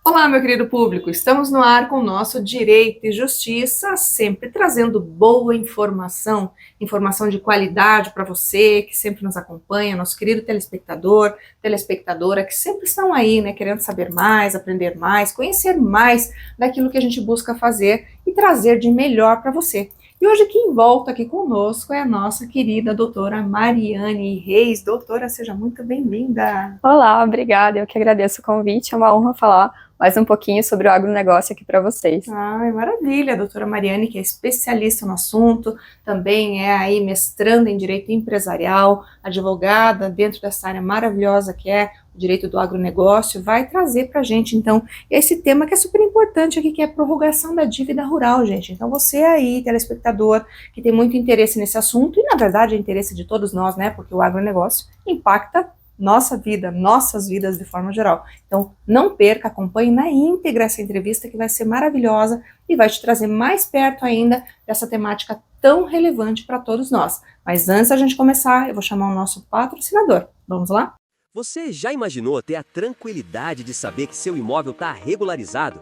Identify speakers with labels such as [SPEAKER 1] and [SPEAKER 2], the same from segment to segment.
[SPEAKER 1] Olá, meu querido público, estamos no ar com o nosso Direito e Justiça, sempre trazendo boa informação, informação de qualidade para você, que sempre nos acompanha, nosso querido telespectador, telespectadora, que sempre estão aí, né, querendo saber mais, aprender mais, conhecer mais daquilo que a gente busca fazer e trazer de melhor para você. E hoje quem volta aqui conosco é a nossa querida doutora Mariane Reis. Doutora, seja muito bem-vinda.
[SPEAKER 2] Olá, obrigada, eu que agradeço o convite, é uma honra falar mais um pouquinho sobre o agronegócio aqui para vocês.
[SPEAKER 1] Ai, maravilha, a doutora Mariane, que é especialista no assunto, também é aí mestranda em Direito Empresarial, advogada dentro dessa área maravilhosa que é o direito do agronegócio, vai trazer para a gente, então, esse tema que é super importante aqui, que é a prorrogação da dívida rural, gente. Então, você aí, telespectador, que tem muito interesse nesse assunto, e na verdade é interesse de todos nós, né, porque o agronegócio impacta nossa vida, nossas vidas de forma geral. Então, não perca, acompanhe na íntegra essa entrevista que vai ser maravilhosa e vai te trazer mais perto ainda dessa temática tão relevante para todos nós. Mas antes da gente começar, eu vou chamar o nosso patrocinador. Vamos lá?
[SPEAKER 3] Você já imaginou ter a tranquilidade de saber que seu imóvel está regularizado?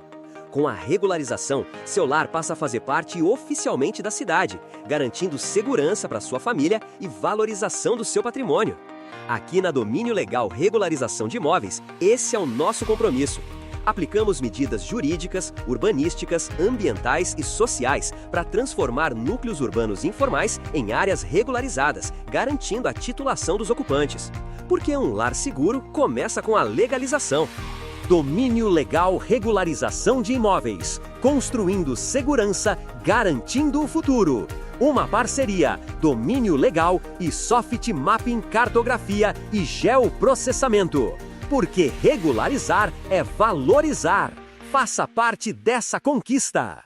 [SPEAKER 3] Com a regularização, seu lar passa a fazer parte oficialmente da cidade, garantindo segurança para sua família e valorização do seu patrimônio. Aqui na Domínio Legal Regularização de Imóveis, esse é o nosso compromisso. Aplicamos medidas jurídicas, urbanísticas, ambientais e sociais para transformar núcleos urbanos informais em áreas regularizadas, garantindo a titulação dos ocupantes. Porque um lar seguro começa com a legalização. Domínio Legal Regularização de Imóveis. Construindo segurança, garantindo o futuro. Uma parceria, Domínio Legal e Soft Mapping Cartografia e Geoprocessamento. Porque regularizar é valorizar. Faça parte dessa conquista.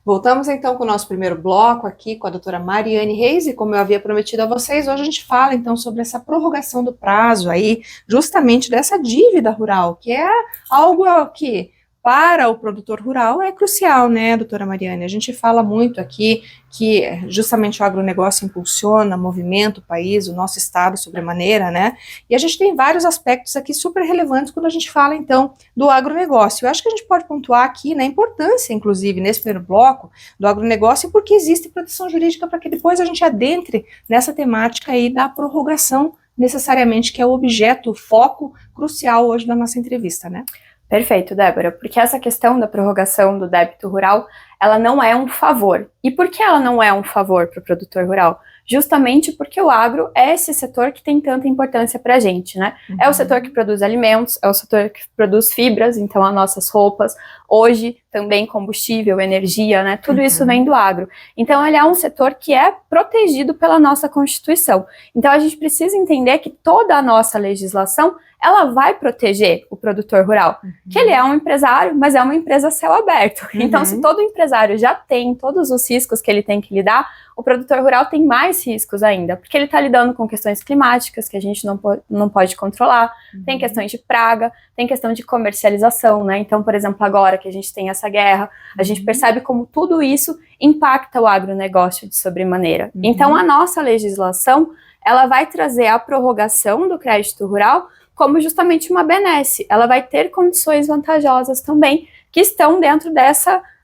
[SPEAKER 1] Voltamos então com o nosso primeiro bloco aqui com a doutora Mariane Reis, e como eu havia prometido a vocês, hoje a gente fala então sobre essa prorrogação do prazo aí, justamente dessa dívida rural, que é algo que para o produtor rural é crucial, né, doutora Mariane? A gente fala muito aqui que justamente o agronegócio impulsiona, movimenta o país, o nosso estado sobremaneira, né? E a gente tem vários aspectos aqui super relevantes quando a gente fala, então, do agronegócio. Eu acho que a gente pode pontuar aqui, né, a importância, inclusive, nesse primeiro bloco, do agronegócio, porque existe proteção jurídica para que depois a gente adentre nessa temática aí da prorrogação, necessariamente, que é o objeto, o foco crucial hoje da nossa entrevista, né?
[SPEAKER 2] Perfeito, Débora, porque essa questão da prorrogação do débito rural, ela não é um favor. E por que ela não é um favor para o produtor rural? Justamente porque o agro é esse setor que tem tanta importância para a gente, né? É o setor que produz alimentos, é o setor que produz fibras, então as nossas roupas, hoje também combustível, energia, né? Tudo isso vem do agro. Então ele é um setor que é protegido pela nossa Constituição. Então a gente precisa entender que toda a nossa legislação ela vai proteger o produtor rural, que ele é um empresário, mas é uma empresa a céu aberto. Então, se todo empresário já tem todos os riscos que ele tem que lidar, o produtor rural tem mais riscos ainda, porque ele está lidando com questões climáticas que a gente não pode controlar, tem questões de praga, tem questão de comercialização, né? Então, por exemplo, agora que a gente tem essa guerra, a gente percebe como tudo isso impacta o agronegócio de sobremaneira. Então, a nossa legislação, ela vai trazer a prorrogação do crédito rural como justamente uma benesse. Ela vai ter condições vantajosas também, que estão dentro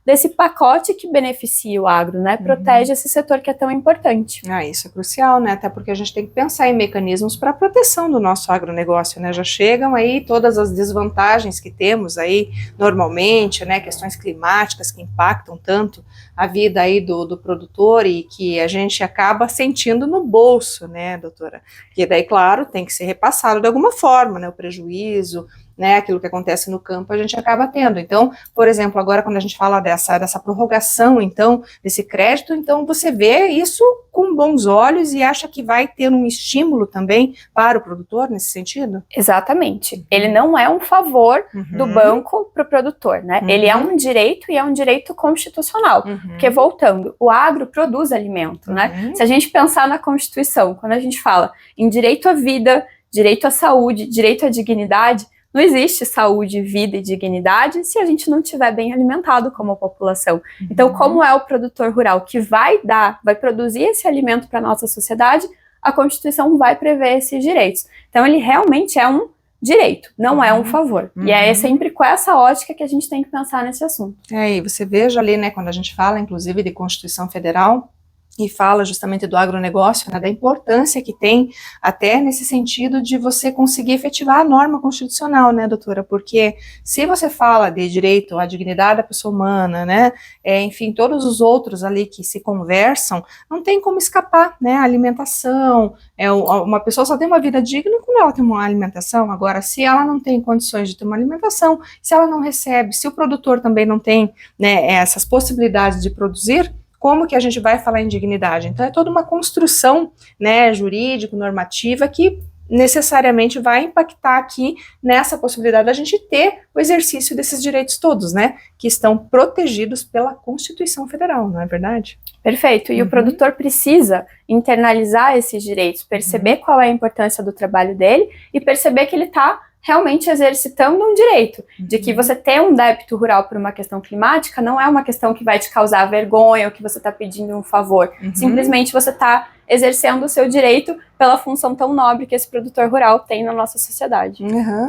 [SPEAKER 2] desse pacote que beneficia o agro, né? Protege esse setor que é tão importante.
[SPEAKER 1] Isso é crucial, né? Até porque a gente tem que pensar em mecanismos para a proteção do nosso agronegócio, né? Já chegam aí todas as desvantagens que temos aí normalmente, né? Questões climáticas que impactam tanto a vida aí do produtor e que a gente acaba sentindo no bolso, né, doutora? Que daí, claro, tem que ser repassado de alguma forma, né? O prejuízo, né, aquilo que acontece no campo, a gente acaba tendo. Então, por exemplo, agora quando a gente fala dessa prorrogação, então, desse crédito, então você vê isso com bons olhos e acha que vai ter um estímulo também para o produtor nesse sentido?
[SPEAKER 2] Exatamente. Ele não é um favor do banco para o produtor, né? Ele é um direito e é um direito constitucional. Porque, voltando, o agro produz alimento, né? Se a gente pensar na Constituição, quando a gente fala em direito à vida, direito à saúde, direito à dignidade, não existe saúde, vida e dignidade se a gente não estiver bem alimentado como população. Então, como é o produtor rural que vai produzir esse alimento para a nossa sociedade, a Constituição vai prever esses direitos. Então, ele realmente é um direito, não é um favor. E é sempre com essa ótica que a gente tem que pensar nesse assunto.
[SPEAKER 1] E você veja ali, né, quando a gente fala, inclusive, de Constituição Federal, e fala justamente do agronegócio, né, da importância que tem, até nesse sentido de você conseguir efetivar a norma constitucional, né, doutora? Porque se você fala de direito à dignidade da pessoa humana, né, enfim, todos os outros ali que se conversam, não tem como escapar, né, a alimentação, uma pessoa só tem uma vida digna quando ela tem uma alimentação. Agora, se ela não tem condições de ter uma alimentação, se ela não recebe, se o produtor também não tem, né, essas possibilidades de produzir, como que a gente vai falar em dignidade? Então é toda uma construção, né, jurídico-normativa que necessariamente vai impactar aqui nessa possibilidade da gente ter o exercício desses direitos todos, né, que estão protegidos pela Constituição Federal, não é verdade?
[SPEAKER 2] Perfeito, e o produtor precisa internalizar esses direitos, perceber qual é a importância do trabalho dele e perceber que ele está realmente exercitando um direito, de que você ter um débito rural por uma questão climática não é uma questão que vai te causar vergonha ou que você está pedindo um favor, simplesmente você está exercendo o seu direito pela função tão nobre que esse produtor rural tem na nossa sociedade.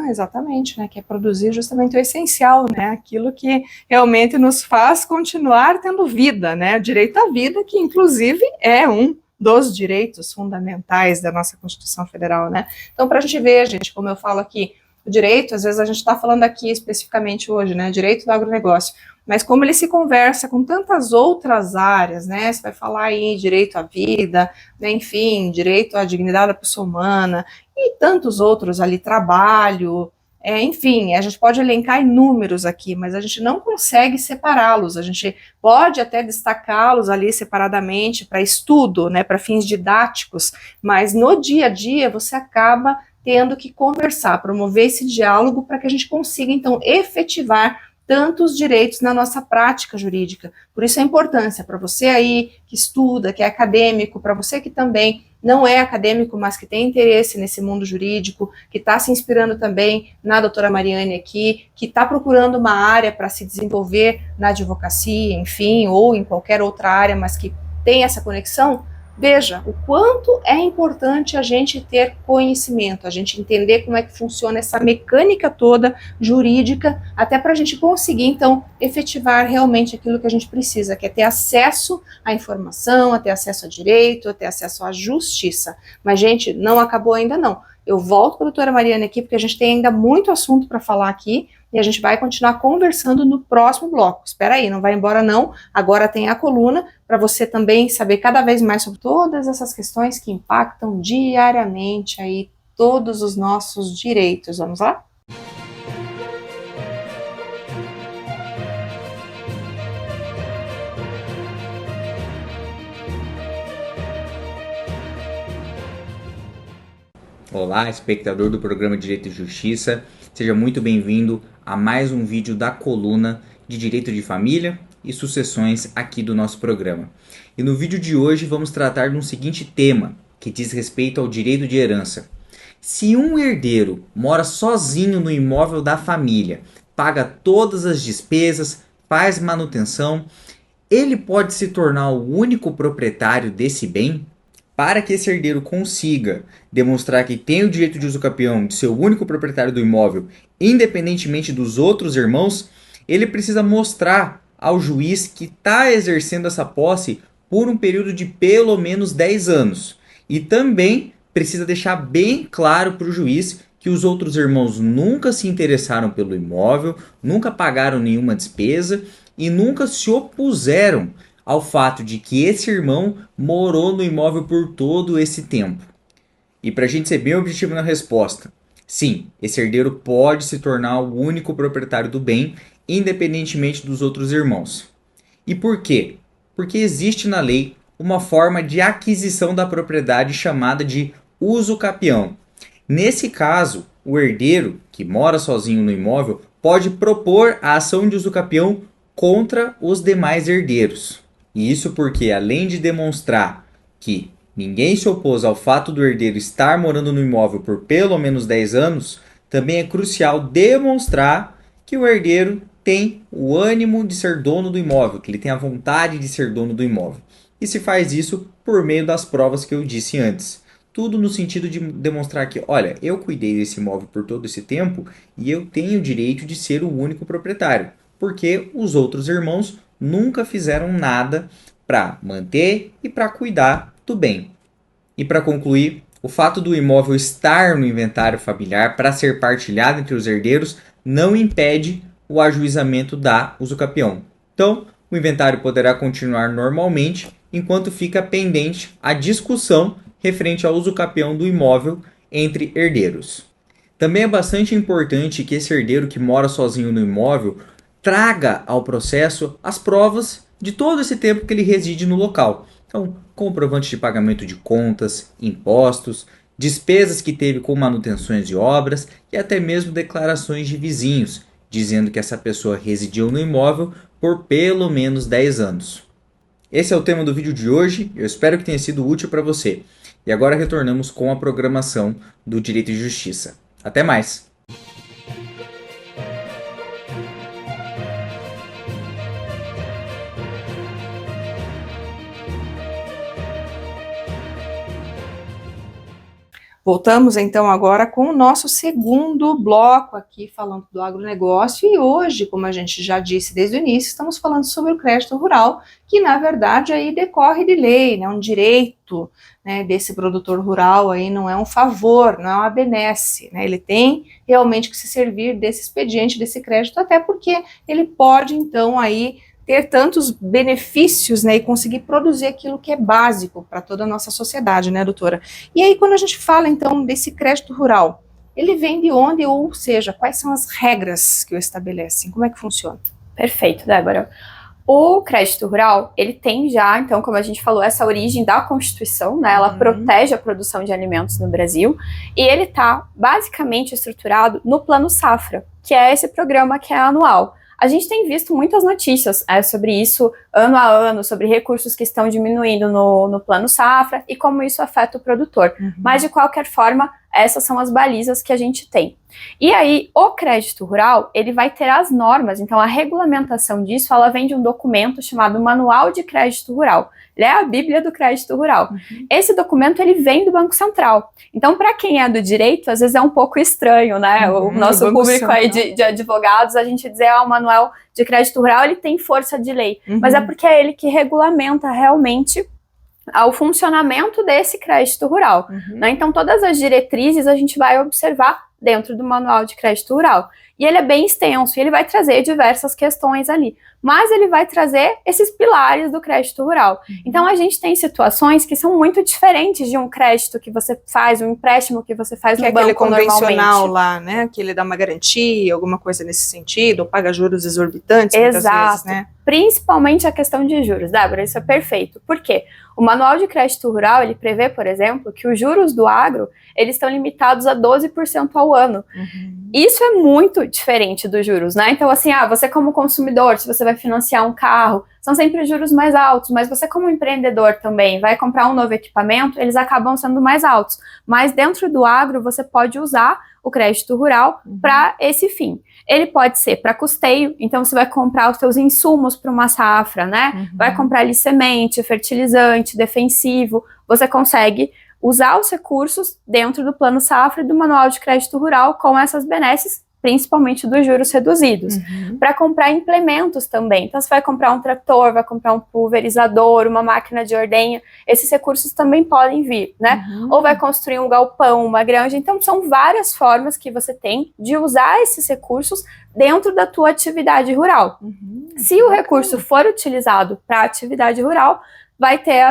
[SPEAKER 1] Exatamente, né, que é produzir justamente o essencial, né, aquilo que realmente nos faz continuar tendo vida, né, o direito à vida, que inclusive é um dos direitos fundamentais da nossa Constituição Federal, né. Então, para a gente ver, gente, como eu falo aqui, o direito, às vezes a gente está falando aqui especificamente hoje, né, direito do agronegócio, mas como ele se conversa com tantas outras áreas, né, você vai falar aí direito à vida, né, enfim, direito à dignidade da pessoa humana, e tantos outros ali, trabalho, enfim, a gente pode elencar inúmeros aqui, mas a gente não consegue separá-los, a gente pode até destacá-los ali separadamente para estudo, né, para fins didáticos, mas no dia a dia você acaba tendo que conversar, promover esse diálogo para que a gente consiga, então, efetivar tantos direitos na nossa prática jurídica. Por isso a importância para você aí que estuda, que é acadêmico, para você que também não é acadêmico, mas que tem interesse nesse mundo jurídico, que está se inspirando também na doutora Mariane aqui, que está procurando uma área para se desenvolver na advocacia, enfim, ou em qualquer outra área, mas que tem essa conexão. Veja o quanto é importante a gente ter conhecimento, a gente entender como é que funciona essa mecânica toda jurídica, até para a gente conseguir, então, efetivar realmente aquilo que a gente precisa, que é ter acesso à informação, a ter acesso a direito, a ter acesso à justiça. Mas, gente, não acabou ainda não. Eu volto para a doutora Mariane aqui, porque a gente tem ainda muito assunto para falar aqui, e a gente vai continuar conversando no próximo bloco. Espera aí, não vai embora não. Agora tem a coluna, para você também saber cada vez mais sobre todas essas questões que impactam diariamente aí todos os nossos direitos. Vamos lá?
[SPEAKER 4] Olá, espectador do programa Direito e Justiça, seja muito bem-vindo a mais um vídeo da coluna de Direito de Família e Sucessões aqui do nosso programa. E no vídeo de hoje vamos tratar de um seguinte tema, que diz respeito ao direito de herança. Se um herdeiro mora sozinho no imóvel da família, paga todas as despesas, faz manutenção, ele pode se tornar o único proprietário desse bem? Para que esse herdeiro consiga demonstrar que tem o direito de uso capião de ser o único proprietário do imóvel, independentemente dos outros irmãos, ele precisa mostrar ao juiz que está exercendo essa posse por um período de pelo menos 10 anos. E também precisa deixar bem claro para o juiz que os outros irmãos nunca se interessaram pelo imóvel, nunca pagaram nenhuma despesa e nunca se opuseram ao fato de que esse irmão morou no imóvel por todo esse tempo. E para a gente ser bem objetivo na resposta, Sim, esse herdeiro pode se tornar o único proprietário do bem, independentemente dos outros irmãos. E por quê? Porque existe na lei uma forma de aquisição da propriedade chamada de uso capião. Nesse caso, o herdeiro, que mora sozinho no imóvel, pode propor a ação de uso capião contra os demais herdeiros. E isso porque, além de demonstrar que ninguém se opôs ao fato do herdeiro estar morando no imóvel por pelo menos 10 anos, também é crucial demonstrar que o herdeiro tem o ânimo de ser dono do imóvel, que ele tem a vontade de ser dono do imóvel. E se faz isso por meio das provas que eu disse antes. Tudo no sentido de demonstrar que, olha, eu cuidei desse imóvel por todo esse tempo e eu tenho o direito de ser o único proprietário, porque os outros irmãos nunca fizeram nada para manter e para cuidar do bem. E para concluir, o fato do imóvel estar no inventário familiar para ser partilhado entre os herdeiros não impede o ajuizamento da usucapião. Então, o inventário poderá continuar normalmente enquanto fica pendente a discussão referente ao usucapião do imóvel entre herdeiros. Também é bastante importante que esse herdeiro que mora sozinho no imóvel traga ao processo as provas de todo esse tempo que ele reside no local. Então, comprovante de pagamento de contas, impostos, despesas que teve com manutenções e obras e até mesmo declarações de vizinhos, dizendo que essa pessoa residiu no imóvel por pelo menos 10 anos. Esse é o tema do vídeo de hoje, eu espero que tenha sido útil para você. E agora retornamos com a programação do Direito e Justiça. Até mais!
[SPEAKER 1] Voltamos então agora com o nosso segundo bloco aqui falando do agronegócio e hoje, como a gente já disse desde o início, estamos falando sobre o crédito rural, que na verdade aí decorre de lei, né, um direito, né, desse produtor rural aí, não é um favor, não é uma benesse, né, ele tem realmente que se servir desse expediente, desse crédito, até porque ele pode então aí ter tantos benefícios, né, e conseguir produzir aquilo que é básico para toda a nossa sociedade, né, doutora? E aí, quando a gente fala, então, desse crédito rural, ele vem de onde, ou seja, quais são as regras que o estabelecem? Como é que funciona?
[SPEAKER 2] Perfeito, Débora. O crédito rural, ele tem já, então, como a gente falou, essa origem da Constituição, né? Ela protege a produção de alimentos no Brasil, e ele está basicamente estruturado no Plano Safra, que é esse programa que é anual. A gente tem visto muitas notícias sobre isso ano a ano, sobre recursos que estão diminuindo no Plano Safra e como isso afeta o produtor. Mas, de qualquer forma, essas são as balizas que a gente tem. E aí, o crédito rural, ele vai ter as normas, então a regulamentação disso, ela vem de um documento chamado Manual de Crédito Rural. Ele é a Bíblia do Crédito Rural. Esse documento, ele vem do Banco Central. Então, para quem é do direito, às vezes é um pouco estranho, né? O nosso público aí de advogados, a gente dizer, o Manual de Crédito Rural, ele tem força de lei. Mas é porque é ele que regulamenta realmente ao funcionamento desse crédito rural. Né? Então, todas as diretrizes a gente vai observar dentro do Manual de Crédito Rural. E ele é bem extenso, e ele vai trazer diversas questões ali. Mas ele vai trazer esses pilares do crédito rural. Então, a gente tem situações que são muito diferentes de um crédito que você faz, um empréstimo que você faz no banco
[SPEAKER 1] convencional lá, né? Que ele dá uma garantia, alguma coisa nesse sentido, ou paga juros exorbitantes muitas vezes, né?
[SPEAKER 2] Principalmente a questão de juros, Débora, isso é perfeito. Por quê? O Manual de Crédito Rural, ele prevê, por exemplo, que os juros do agro, eles estão limitados a 12% ao ano. Isso é muito diferente dos juros, né? Então, assim, você como consumidor, se você vai financiar um carro, são sempre juros mais altos, mas você como empreendedor também vai comprar um novo equipamento, eles acabam sendo mais altos. Mas dentro do agro, você pode usar o crédito rural para esse fim. Ele pode ser para custeio, então você vai comprar os seus insumos para uma safra, né? Vai comprar ali semente, fertilizante, defensivo, você consegue usar os recursos dentro do Plano Safra e do Manual de Crédito Rural com essas benesses, principalmente dos juros reduzidos. Para comprar implementos também. Então, você vai comprar um trator, vai comprar um pulverizador, uma máquina de ordenha, esses recursos também podem vir, né? Ou vai construir um galpão, uma granja. Então, são várias formas que você tem de usar esses recursos dentro da tua atividade rural. Se o recurso for utilizado para atividade rural, vai ter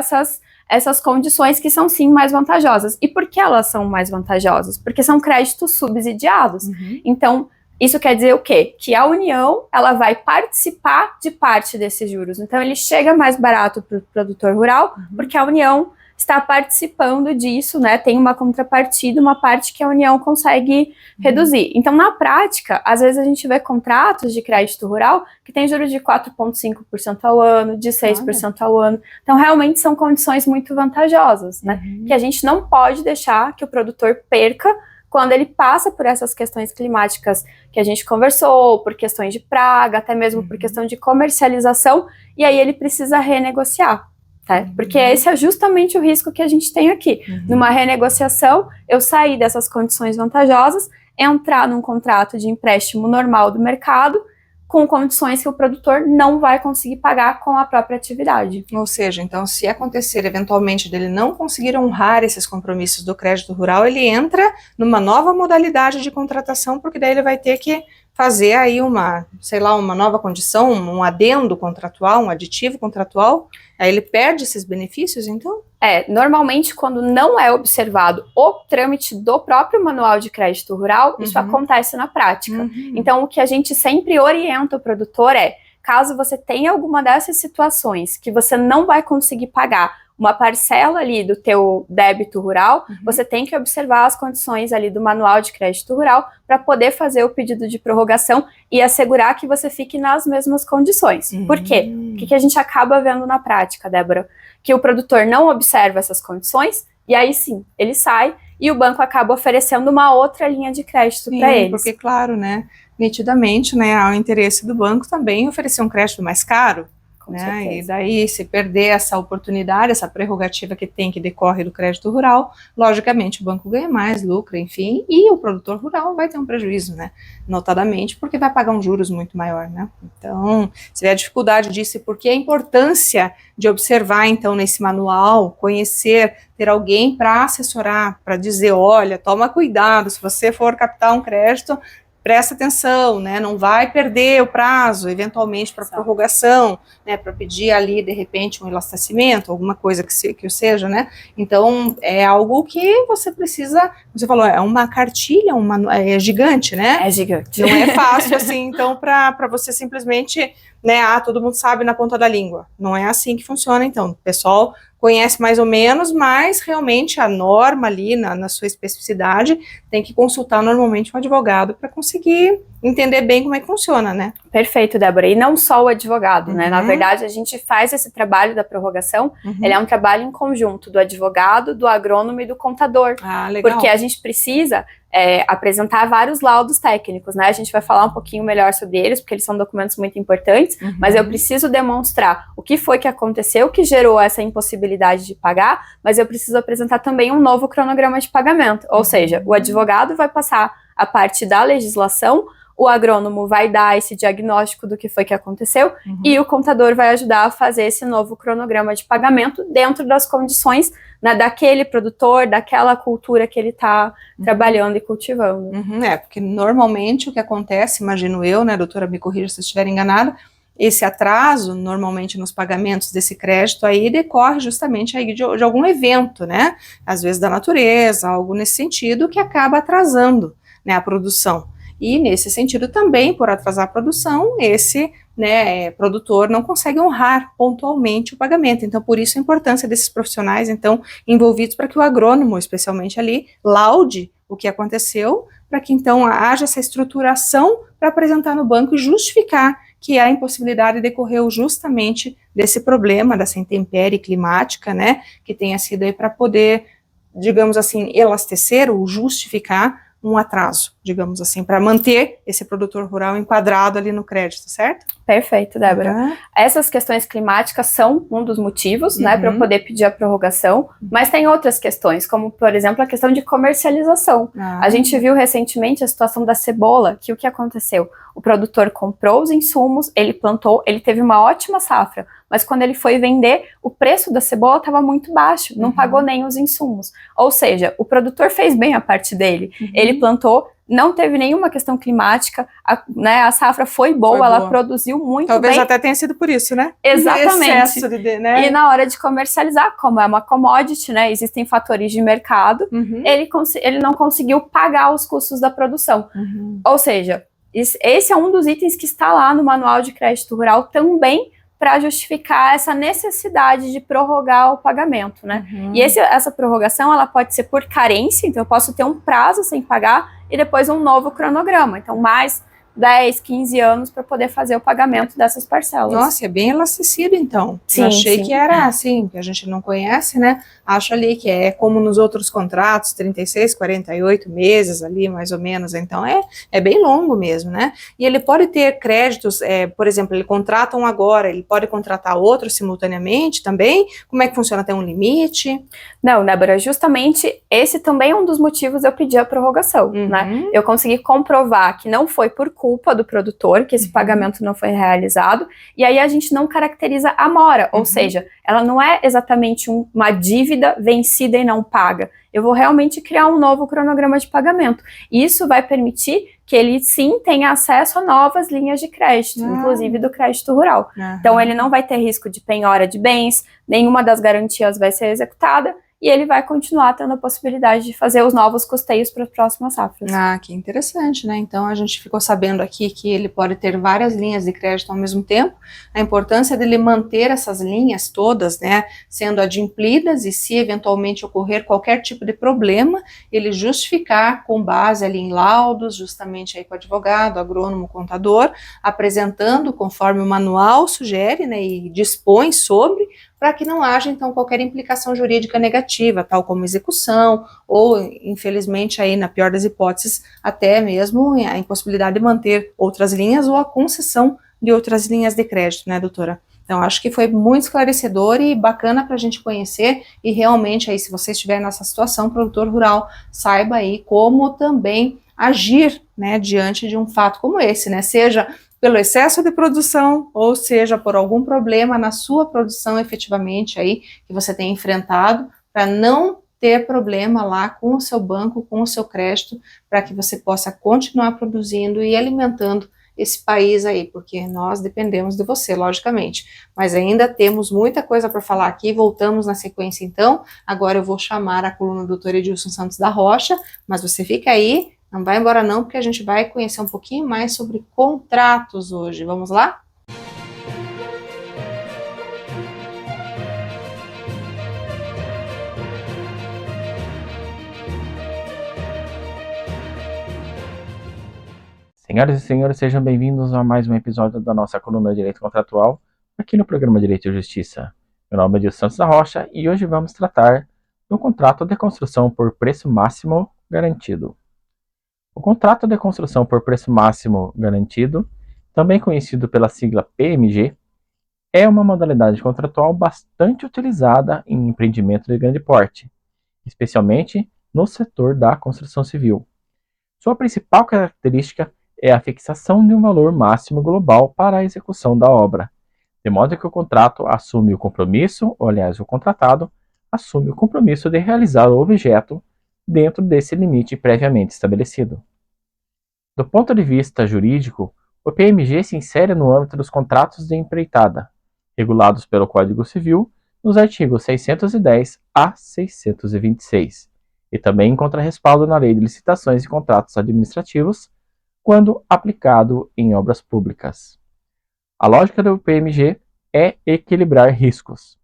[SPEAKER 2] essas condições que são sim mais vantajosas. E por que elas são mais vantajosas? Porque são créditos subsidiados. Então, isso quer dizer o quê? Que a União, ela vai participar de parte desses juros. Então, ele chega mais barato para o produtor rural, porque a União está participando disso, né? Tem uma contrapartida, uma parte que a União consegue reduzir. Então, na prática, às vezes a gente vê contratos de crédito rural que tem juros de 4,5% ao ano, de 6% ao ano. Então, realmente são condições muito vantajosas, né? Que a gente não pode deixar que o produtor perca quando ele passa por essas questões climáticas que a gente conversou, por questões de praga, até mesmo por questão de comercialização, e aí ele precisa renegociar. Tá? Porque esse é justamente o risco que a gente tem aqui. Numa renegociação, eu sair dessas condições vantajosas, entrar num contrato de empréstimo normal do mercado, com condições que o produtor não vai conseguir pagar com a própria atividade.
[SPEAKER 1] Ou seja, então, se acontecer eventualmente dele não conseguir honrar esses compromissos do crédito rural, ele entra numa nova modalidade de contratação, porque daí ele vai ter que fazer aí uma nova condição, um adendo contratual, um aditivo contratual, aí ele perde esses benefícios, então?
[SPEAKER 2] Normalmente quando não é observado o trâmite do próprio manual de crédito rural, isso acontece na prática. Então o que a gente sempre orienta o produtor é, caso você tenha alguma dessas situações que você não vai conseguir pagar uma parcela ali do teu débito rural, você tem que observar as condições ali do manual de crédito rural para poder fazer o pedido de prorrogação e assegurar que você fique nas mesmas condições. Por quê? O que a gente acaba vendo na prática, Débora? Que o produtor não observa essas condições e aí sim, ele sai e o banco acaba oferecendo uma outra linha de crédito para eles.
[SPEAKER 1] Porque, claro, né, nitidamente, né, há o interesse do banco também oferecer um crédito mais caro. Né? E daí, se perder essa oportunidade, essa prerrogativa que tem, que decorre do crédito rural, logicamente o banco ganha mais, lucra, enfim, e o produtor rural vai ter um prejuízo, né? Notadamente, porque vai pagar um juros muito maior, né? Então, se vê a dificuldade disso, e por que a importância de observar, então, nesse manual, conhecer, ter alguém para assessorar, para dizer, olha, toma cuidado, se você for captar um crédito, presta atenção, né, não vai perder o prazo, eventualmente, para prorrogação, né, para pedir ali, de repente, um elastecimento, alguma coisa que seja, né, então, é algo que você precisa, você falou, é uma cartilha, é gigante, né?
[SPEAKER 2] É gigante.
[SPEAKER 1] Não é fácil, assim, então, para você simplesmente, né, todo mundo sabe na ponta da língua, não é assim que funciona, então, o pessoal conhece mais ou menos, mas realmente a norma ali, na sua especificidade, tem que consultar normalmente um advogado para conseguir entender bem como é que funciona, né?
[SPEAKER 2] Perfeito, Débora. E não só o advogado, né? Na verdade, a gente faz esse trabalho da prorrogação, ele é um trabalho em conjunto do advogado, do agrônomo e do contador.
[SPEAKER 1] Ah, legal.
[SPEAKER 2] Porque a gente precisa apresentar vários laudos técnicos, né? A gente vai falar um pouquinho melhor sobre eles, porque eles são documentos muito importantes, mas eu preciso demonstrar o que foi que aconteceu, que gerou essa impossibilidade de pagar, mas eu preciso apresentar também um novo cronograma de pagamento. Ou seja, o advogado vai passar a parte da legislação, o agrônomo vai dar esse diagnóstico do que foi que aconteceu e o contador vai ajudar a fazer esse novo cronograma de pagamento dentro das condições, né, daquele produtor, daquela cultura que ele está trabalhando e cultivando.
[SPEAKER 1] Porque normalmente o que acontece, imagino eu, né, doutora, me corrija se eu estiver enganada, esse atraso, normalmente nos pagamentos desse crédito aí, decorre justamente aí de algum evento, né, às vezes da natureza, algo nesse sentido, que acaba atrasando, né, a produção. E nesse sentido também, por atrasar a produção, esse, né, produtor não consegue honrar pontualmente o pagamento. Então, por isso a importância desses profissionais, então, envolvidos para que o agrônomo, especialmente ali, laude o que aconteceu, para que então haja essa estruturação para apresentar no banco e justificar que a impossibilidade decorreu justamente desse problema, dessa intempérie climática, né, que tenha sido aí para poder, digamos assim, elastecer ou justificar um atraso, digamos assim, para manter esse produtor rural enquadrado ali no crédito, certo?
[SPEAKER 2] Perfeito, Débora. Essas questões climáticas são um dos motivos, né, para eu poder pedir a prorrogação, mas tem outras questões, como, por exemplo, a questão de comercialização. A gente viu recentemente a situação da cebola, que o que aconteceu? O produtor comprou os insumos, ele plantou, ele teve uma ótima safra, mas quando ele foi vender, o preço da cebola estava muito baixo, não pagou nem os insumos. Ou seja, o produtor fez bem a parte dele. Ele plantou, não teve nenhuma questão climática, a safra foi boa, ela produziu muito bem.
[SPEAKER 1] Talvez até tenha sido por isso, né?
[SPEAKER 2] Exatamente.
[SPEAKER 1] Excesso né?
[SPEAKER 2] E na hora de comercializar, como é uma commodity, né, existem fatores de mercado, ele não conseguiu pagar os custos da produção. Ou seja, esse é um dos itens que está lá no Manual de Crédito Rural também para justificar essa necessidade de prorrogar o pagamento, né? E essa prorrogação, ela pode ser por carência, então eu posso ter um prazo sem pagar e depois um novo cronograma, então mais 10, 15 anos para poder fazer o pagamento dessas parcelas.
[SPEAKER 1] Nossa, é bem elasticido, então.
[SPEAKER 2] Sim,
[SPEAKER 1] eu achei que era assim, que a gente não conhece, né? Acho ali que é como nos outros contratos, 36, 48 meses ali, mais ou menos. Então, é bem longo mesmo, né? E ele pode ter créditos, por exemplo, ele contrata um agora, ele pode contratar outro simultaneamente também? Como é que funciona? Tem um limite?
[SPEAKER 2] Não, Débora, justamente esse também é um dos motivos eu pedir a prorrogação, né? Eu consegui comprovar que não foi por culpa do produtor, que esse pagamento não foi realizado, e aí a gente não caracteriza a mora, ou seja, ela não é exatamente uma dívida vencida e não paga. Eu vou realmente criar um novo cronograma de pagamento. E isso vai permitir que ele sim tenha acesso a novas linhas de crédito, inclusive do crédito rural. Então ele não vai ter risco de penhora de bens, nenhuma das garantias vai ser executada, e ele vai continuar tendo a possibilidade de fazer os novos custeios para as próximas safras.
[SPEAKER 1] Ah, que interessante, né? Então a gente ficou sabendo aqui que ele pode ter várias linhas de crédito ao mesmo tempo, a importância dele manter essas linhas todas, né, sendo adimplidas, e se eventualmente ocorrer qualquer tipo de problema, ele justificar com base ali em laudos, justamente aí com o advogado, agrônomo, contador, apresentando conforme o manual sugere, né, e dispõe sobre, para que não haja, então, qualquer implicação jurídica negativa, tal como execução, ou, infelizmente, aí, na pior das hipóteses, até mesmo a impossibilidade de manter outras linhas ou a concessão de outras linhas de crédito, né, doutora? Então, acho que foi muito esclarecedor e bacana para a gente conhecer, e realmente, aí, se você estiver nessa situação, produtor rural, saiba aí como também agir, né, diante de um fato como esse, né, seja pelo excesso de produção, ou seja, por algum problema na sua produção efetivamente aí, que você tem enfrentado, para não ter problema lá com o seu banco, com o seu crédito, para que você possa continuar produzindo e alimentando esse país aí, porque nós dependemos de você, logicamente. Mas ainda temos muita coisa para falar aqui, voltamos na sequência então. Agora eu vou chamar a coluna do Dr. Edilson Santos da Rocha, mas você fica aí, não vai embora não, porque a gente vai conhecer um pouquinho mais sobre contratos hoje. Vamos lá?
[SPEAKER 5] Senhoras e senhores, sejam bem-vindos a mais um episódio da nossa coluna de Direito Contratual, aqui no programa Direito e Justiça. Meu nome é Edilson Santos da Rocha e hoje vamos tratar do contrato de construção por preço máximo garantido. O contrato de construção por preço máximo garantido, também conhecido pela sigla PMG, é uma modalidade contratual bastante utilizada em empreendimento de grande porte, especialmente no setor da construção civil. Sua principal característica é a fixação de um valor máximo global para a execução da obra, de modo que o contrato assume o compromisso, ou aliás, o contratado, assume o compromisso de realizar o objeto dentro desse limite previamente estabelecido. Do ponto de vista jurídico, o PMG se insere no âmbito dos contratos de empreitada, regulados pelo Código Civil nos artigos 610 a 626, e também encontra respaldo na Lei de Licitações e Contratos Administrativos, quando aplicado em obras públicas. A lógica do PMG é equilibrar riscos.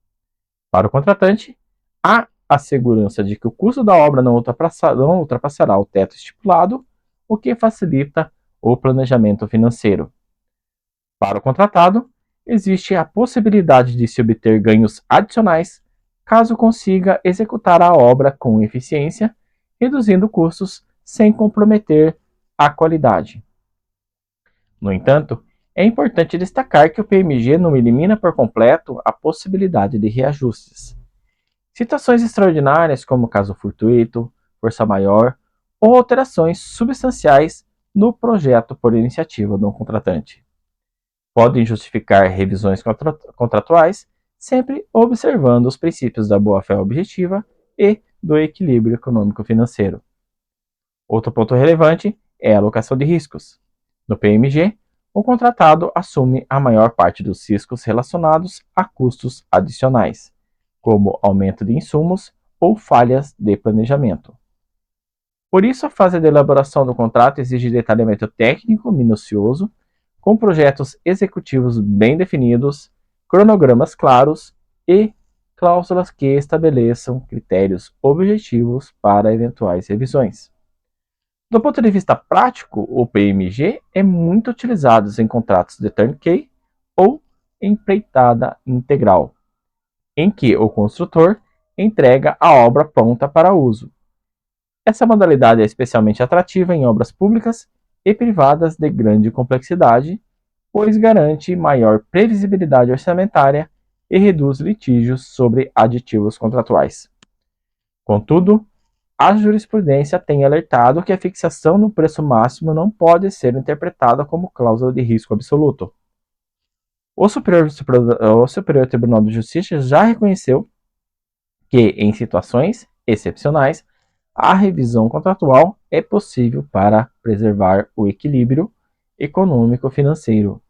[SPEAKER 5] Para o contratante, há a segurança de que o custo da obra não ultrapassará o teto estipulado, o que facilita o planejamento financeiro. Para o contratado, existe a possibilidade de se obter ganhos adicionais caso consiga executar a obra com eficiência, reduzindo custos sem comprometer a qualidade. No entanto, é importante destacar que o PMG não elimina por completo a possibilidade de reajustes. Situações extraordinárias, como caso fortuito, força maior ou alterações substanciais no projeto por iniciativa do contratante. podem justificar revisões contratuais, sempre observando os princípios da boa-fé objetiva e do equilíbrio econômico-financeiro. Outro ponto relevante é a alocação de riscos. No PMG, o contratado assume a maior parte dos riscos relacionados a custos adicionais, como aumento de insumos ou falhas de planejamento. Por isso, a fase de elaboração do contrato exige detalhamento técnico minucioso, com projetos executivos bem definidos, cronogramas claros e cláusulas que estabeleçam critérios objetivos para eventuais revisões. Do ponto de vista prático, o PMG é muito utilizado em contratos de turnkey ou empreitada integral, em que o construtor entrega a obra pronta para uso. Essa modalidade é especialmente atrativa em obras públicas e privadas de grande complexidade, pois garante maior previsibilidade orçamentária e reduz litígios sobre aditivos contratuais. Contudo, a jurisprudência tem alertado que a fixação no preço máximo não pode ser interpretada como cláusula de risco absoluto. O Superior Tribunal de Justiça já reconheceu que, em situações excepcionais, a revisão contratual é possível para preservar o equilíbrio econômico-financeiro,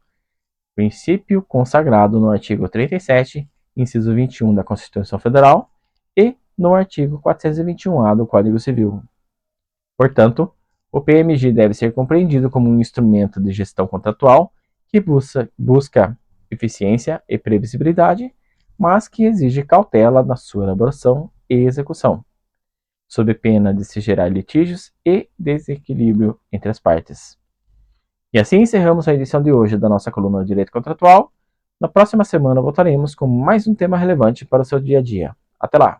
[SPEAKER 5] princípio consagrado no artigo 37, inciso 21 da Constituição Federal e no artigo 421-A do Código Civil. Portanto, o PMG deve ser compreendido como um instrumento de gestão contratual que busca eficiência e previsibilidade, mas que exige cautela na sua elaboração e execução, sob pena de se gerar litígios e desequilíbrio entre as partes. E assim encerramos a edição de hoje da nossa coluna de Direito Contratual. Na próxima semana voltaremos com mais um tema relevante para o seu dia a dia. Até lá!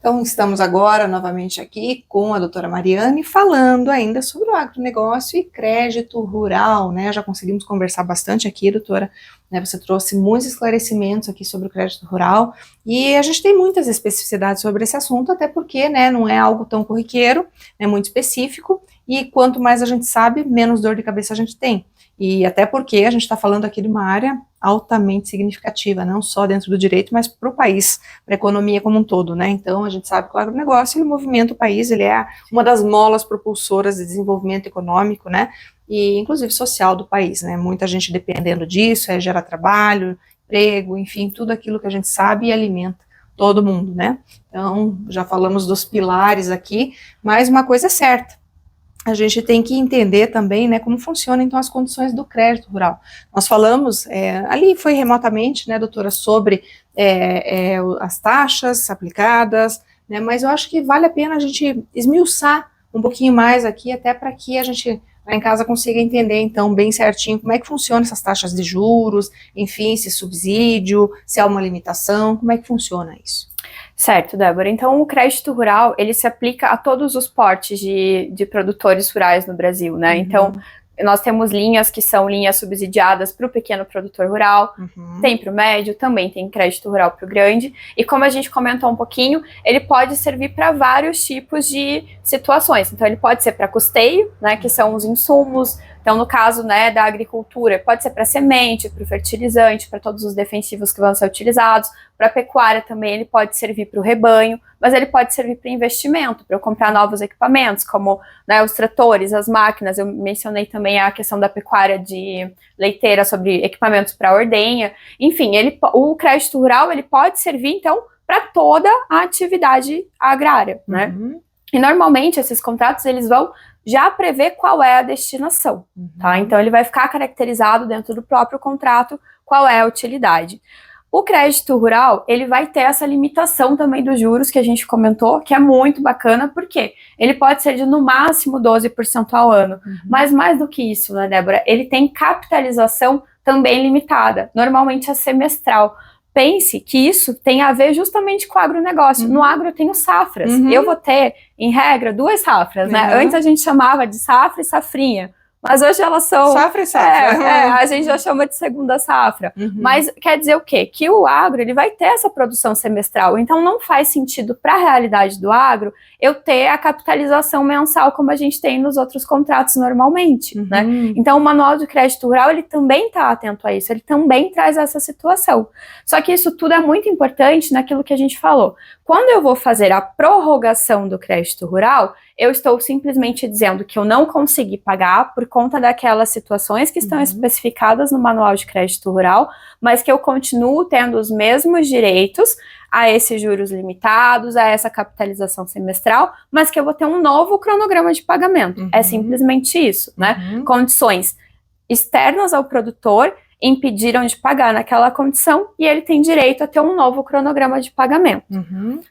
[SPEAKER 1] Então, estamos agora novamente aqui com a doutora Mariane, falando ainda sobre o agronegócio e crédito rural, né? Já conseguimos conversar bastante aqui, doutora, né? Você trouxe muitos esclarecimentos aqui sobre o crédito rural, e a gente tem muitas especificidades sobre esse assunto, até porque, né, não é algo tão corriqueiro, é muito específico, e quanto mais a gente sabe, menos dor de cabeça a gente tem. E até porque a gente está falando aqui de uma área altamente significativa, não só dentro do direito, mas para o país, para a economia como um todo, né? Então, a gente sabe que o agronegócio, ele movimenta o país, ele é uma das molas propulsoras de desenvolvimento econômico, né? E, inclusive, social do país, né? Muita gente dependendo disso, gera trabalho, emprego, enfim, tudo aquilo que a gente sabe e alimenta todo mundo, né? Então, já falamos dos pilares aqui, mas uma coisa é certa, a gente tem que entender também, né, como funcionam, então, as condições do crédito rural. Nós falamos, ali foi remotamente, né, doutora, sobre as taxas aplicadas, né, mas eu acho que vale a pena a gente esmiuçar um pouquinho mais aqui, até para que a gente lá em casa consiga entender, então, bem certinho como é que funcionam essas taxas de juros, enfim, se subsídio, se há uma limitação, como é que funciona isso?
[SPEAKER 2] Certo, Débora. Então, o crédito rural, ele se aplica a todos os portes de produtores rurais no Brasil, né? Então, nós temos linhas que são linhas subsidiadas para o pequeno produtor rural, tem para o médio, também tem crédito rural para o grande, e como a gente comentou um pouquinho, ele pode servir para vários tipos de situações. Então, ele pode ser para custeio, né, que são os insumos. Então, no caso, né, da agricultura, pode ser para semente, para o fertilizante, para todos os defensivos que vão ser utilizados. Para a pecuária também ele pode servir para o rebanho, mas ele pode servir para investimento, para eu comprar novos equipamentos, como, né, os tratores, as máquinas. Eu mencionei também a questão da pecuária de leiteira sobre equipamentos para ordenha. Enfim, o crédito rural ele pode servir, então, para toda a atividade agrária, né? E normalmente esses contratos eles vão já prever qual é a destinação, tá? Então ele vai ficar caracterizado dentro do próprio contrato qual é a utilidade. O crédito rural, ele vai ter essa limitação também dos juros que a gente comentou, que é muito bacana, porque ele pode ser de no máximo 12% ao ano, mas mais do que isso, né, Débora? Ele tem capitalização também limitada, normalmente é semestral. Pense que isso tem a ver justamente com o agronegócio. No agro eu tenho safras. Eu vou ter, em regra, 2 safras, né? Antes a gente chamava de safra e safrinha. Mas hoje elas são...
[SPEAKER 1] Safra e safra.
[SPEAKER 2] A gente já chama de segunda safra.
[SPEAKER 1] Uhum.
[SPEAKER 2] Mas quer dizer o quê? Que o agro ele vai ter essa produção semestral. Então não faz sentido para a realidade do agro eu ter a capitalização mensal como a gente tem nos outros contratos normalmente, né? Então o Manual de Crédito Rural ele também está atento a isso, ele também traz essa situação. Só que isso tudo é muito importante naquilo que a gente falou. Quando eu vou fazer a prorrogação do crédito rural, eu estou simplesmente dizendo que eu não consegui pagar por conta daquelas situações que estão especificadas no Manual de Crédito Rural, mas que eu continuo tendo os mesmos direitos a esses juros limitados, a essa capitalização semestral, mas que eu vou ter um novo cronograma de pagamento. É simplesmente isso, né? Condições externas ao produtor impediram de pagar naquela condição e ele tem direito a ter um novo cronograma de pagamento.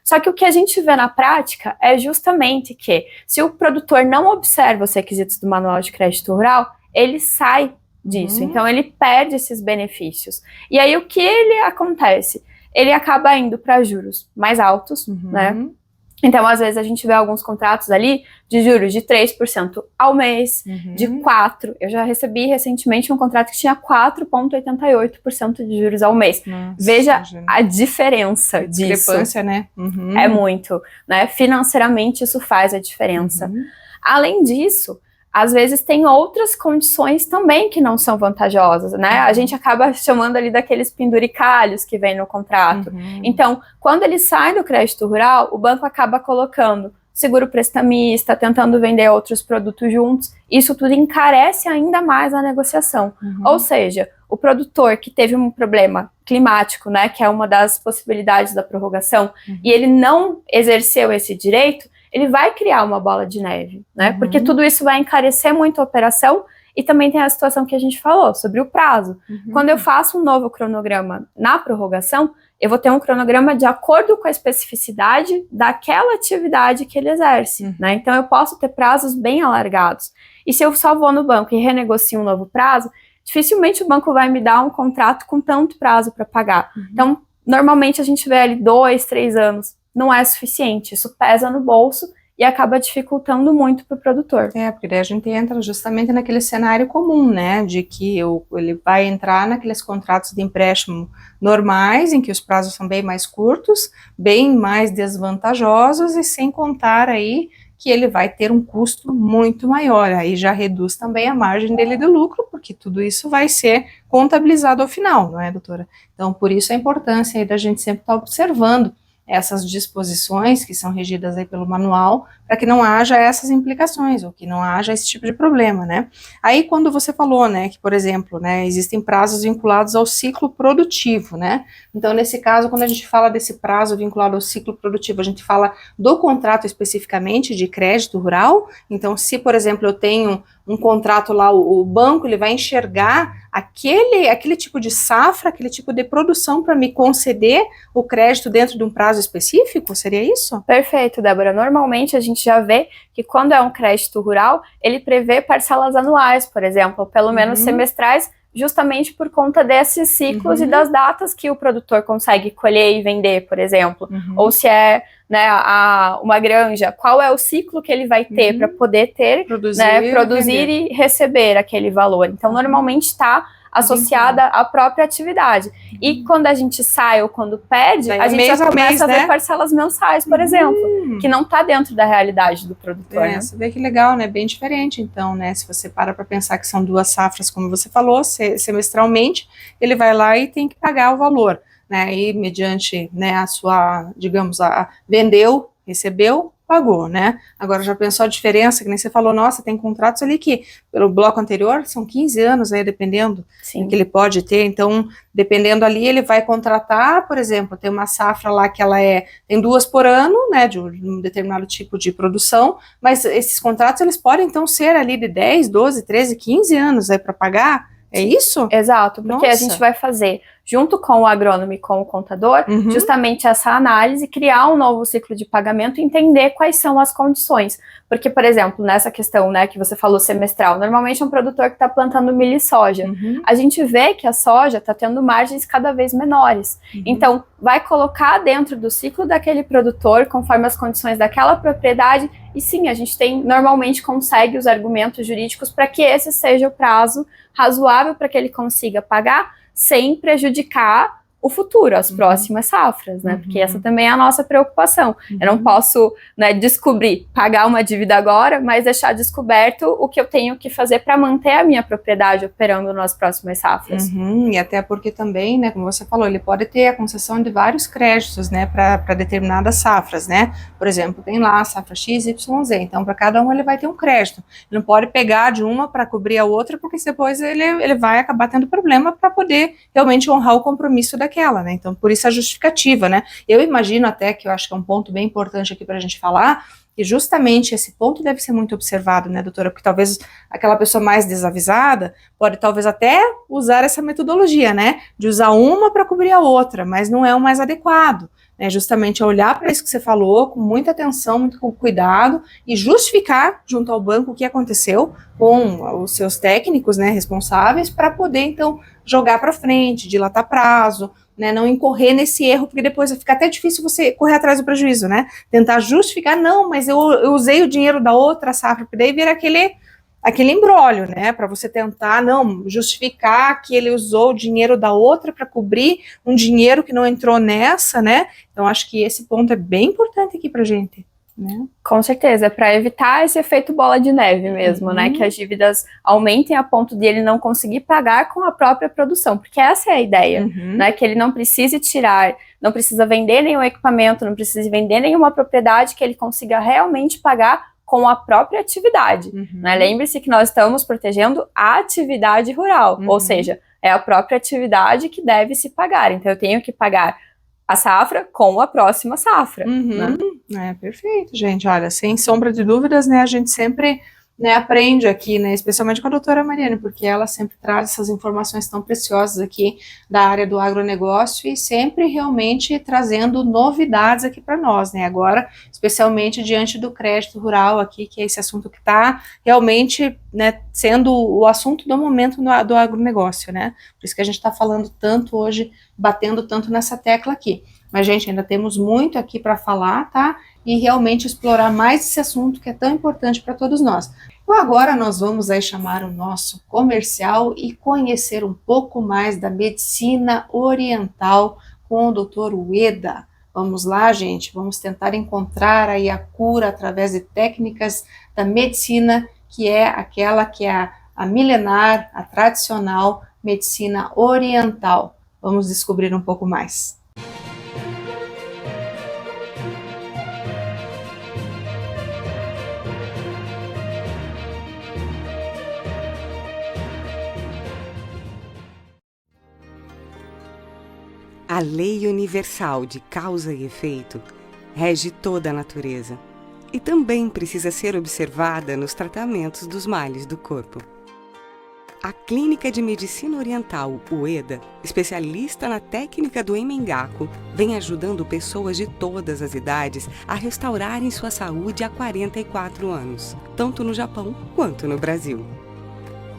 [SPEAKER 2] Só que o que a gente vê na prática é justamente que, se o produtor não observa os requisitos do Manual de Crédito Rural, ele sai disso, então ele perde esses benefícios. E aí o que ele acontece? Ele acaba indo para juros mais altos, né? Então, às vezes, a gente vê alguns contratos ali de juros de 3% ao mês, de 4%. Eu já recebi recentemente um contrato que tinha 4,88% de juros ao mês.
[SPEAKER 1] Nossa,
[SPEAKER 2] veja a diferença disso.
[SPEAKER 1] Discrepância, né?
[SPEAKER 2] É muito, né? Financeiramente, isso faz a diferença. Além disso, às vezes tem outras condições também que não são vantajosas, né? A gente acaba chamando ali daqueles penduricalhos que vem no contrato. Então, quando ele sai do crédito rural, o banco acaba colocando seguro prestamista, tentando vender outros produtos juntos. Isso tudo encarece ainda mais a negociação. Ou seja, o produtor que teve um problema climático, né, que é uma das possibilidades da prorrogação, e ele não exerceu esse direito, ele vai criar uma bola de neve, né? Porque tudo isso vai encarecer muito a operação e também tem a situação que a gente falou sobre o prazo. Quando eu faço um novo cronograma na prorrogação, eu vou ter um cronograma de acordo com a especificidade daquela atividade que ele exerce, né? Então eu posso ter prazos bem alargados. E se eu só vou no banco e renegocio um novo prazo, dificilmente o banco vai me dar um contrato com tanto prazo para pagar. Então, normalmente a gente vê ali 2, 3 anos. Não é suficiente, isso pesa no bolso e acaba dificultando muito para o produtor.
[SPEAKER 1] Porque daí a gente entra justamente naquele cenário comum, né, de que ele vai entrar naqueles contratos de empréstimo normais, em que os prazos são bem mais curtos, bem mais desvantajosos e sem contar aí que ele vai ter um custo muito maior, aí já reduz também a margem dele de lucro, porque tudo isso vai ser contabilizado ao final, não é, doutora? Então, por isso a importância aí da gente sempre estar observando essas disposições que são regidas aí pelo manual, para que não haja essas implicações, ou que não haja esse tipo de problema, né? Aí quando você falou, né, que, por exemplo, né, existem prazos vinculados ao ciclo produtivo, né? Então, nesse caso, quando a gente fala desse prazo vinculado ao ciclo produtivo, a gente fala do contrato especificamente de crédito rural. Então, se, por exemplo, eu tenho um contrato lá, o banco, ele vai enxergar aquele tipo de safra, aquele tipo de produção para me conceder o crédito dentro de um prazo específico? Seria isso?
[SPEAKER 2] Perfeito, Débora. Normalmente a gente já vê que quando é um crédito rural, ele prevê parcelas anuais, por exemplo, ou pelo menos semestrais, justamente por conta desses ciclos e das datas que o produtor consegue colher e vender, por exemplo. Ou se é, né, uma granja, qual é o ciclo que ele vai ter para poder ter, produzir e receber aquele valor. Então, normalmente está associada à própria atividade. E quando a gente sai ou quando perde, a gente já começa a ver parcelas mensais, por exemplo, que não está dentro da realidade do produtor. Né?
[SPEAKER 1] Você vê que legal, né? Bem diferente, então, né? Se você para pensar que são 2 safras, como você falou, semestralmente, ele vai lá e tem que pagar o valor, né? E mediante, né, a sua, digamos, vendeu, recebeu, pagou, né? Agora já pensou a diferença, que nem você falou, nossa, tem contratos ali que, pelo bloco anterior, são 15 anos, aí dependendo que ele pode ter, então, dependendo ali, ele vai contratar, por exemplo, tem uma safra lá que ela tem 2 por ano, né, de um determinado tipo de produção, mas esses contratos, eles podem, então, ser ali de 10, 12, 13, 15 anos aí para pagar, é isso?
[SPEAKER 2] Exato, porque a gente vai fazer junto com o agrônomo e com o contador, justamente essa análise, criar um novo ciclo de pagamento e entender quais são as condições. Porque, por exemplo, nessa questão, né, que você falou semestral, normalmente é um produtor que está plantando milho e soja. A gente vê que a soja está tendo margens cada vez menores. Então, vai colocar dentro do ciclo daquele produtor, conforme as condições daquela propriedade, e sim, a gente normalmente consegue os argumentos jurídicos para que esse seja o prazo razoável para que ele consiga pagar, sem prejudicar o futuro, as próximas safras, né? Porque essa também é a nossa preocupação. Eu não posso, né, pagar uma dívida agora, mas deixar descoberto o que eu tenho que fazer para manter a minha propriedade operando nas próximas safras.
[SPEAKER 1] E até porque também, né, como você falou, ele pode ter a concessão de vários créditos, né, para determinadas safras, né? Por exemplo, tem lá a safra X, Y, Z, então para cada um ele vai ter um crédito. Ele não pode pegar de uma para cobrir a outra, porque depois ele vai acabar tendo problema para poder realmente honrar o compromisso daquela, né? Então, por isso a justificativa, né? Eu imagino até que eu acho que é um ponto bem importante aqui para a gente falar, e justamente esse ponto deve ser muito observado, né, doutora? Porque talvez aquela pessoa mais desavisada pode talvez até usar essa metodologia, né? De usar uma para cobrir a outra, mas não é o mais adequado. Justamente olhar para isso que você falou com muita atenção, muito com cuidado e justificar junto ao banco o que aconteceu com os seus técnicos, né, responsáveis, para poder então jogar para frente, dilatar prazo, né, não incorrer nesse erro, porque depois vai ficar até difícil você correr atrás do prejuízo, né? Tentar justificar, não, mas eu usei o dinheiro da outra safra, porque daí vira aquele imbróglio, né, para você tentar, não, justificar que ele usou o dinheiro da outra para cobrir um dinheiro que não entrou nessa, né, então acho que esse ponto é bem importante aqui pra gente, né.
[SPEAKER 2] Com certeza, para evitar esse efeito bola de neve mesmo, né, que as dívidas aumentem a ponto de ele não conseguir pagar com a própria produção, porque essa é a ideia, né, que ele não precise tirar, não precisa vender nenhum equipamento, não precisa vender nenhuma propriedade, que ele consiga realmente pagar com a própria atividade, né? Lembre-se que nós estamos protegendo a atividade rural, ou seja, é a própria atividade que deve se pagar, então eu tenho que pagar a safra com a próxima safra. Né?
[SPEAKER 1] Perfeito, gente, olha, sem sombra de dúvidas, né, a gente sempre, né, aprende aqui, né, especialmente com a doutora Mariane, porque ela sempre traz essas informações tão preciosas aqui da área do agronegócio e sempre realmente trazendo novidades aqui para nós, né, agora, especialmente diante do crédito rural aqui, que é esse assunto que está realmente, né, sendo o assunto do momento do agronegócio, né, por isso que a gente está falando tanto hoje, batendo tanto nessa tecla aqui. Mas, gente, ainda temos muito aqui para falar, tá? E realmente explorar mais esse assunto que é tão importante para todos nós. Então, agora nós vamos aí chamar o nosso comercial e conhecer um pouco mais da medicina oriental com o Dr. Ueda. Vamos lá, gente? Vamos tentar encontrar aí a cura através de técnicas da medicina, que é aquela que é a milenar, a tradicional medicina oriental. Vamos descobrir um pouco mais.
[SPEAKER 6] A lei universal de causa e efeito rege toda a natureza e também precisa ser observada nos tratamentos dos males do corpo. A Clínica de Medicina Oriental Ueda, especialista na técnica do Emmengaku, vem ajudando pessoas de todas as idades a restaurarem sua saúde há 44 anos, tanto no Japão quanto no Brasil.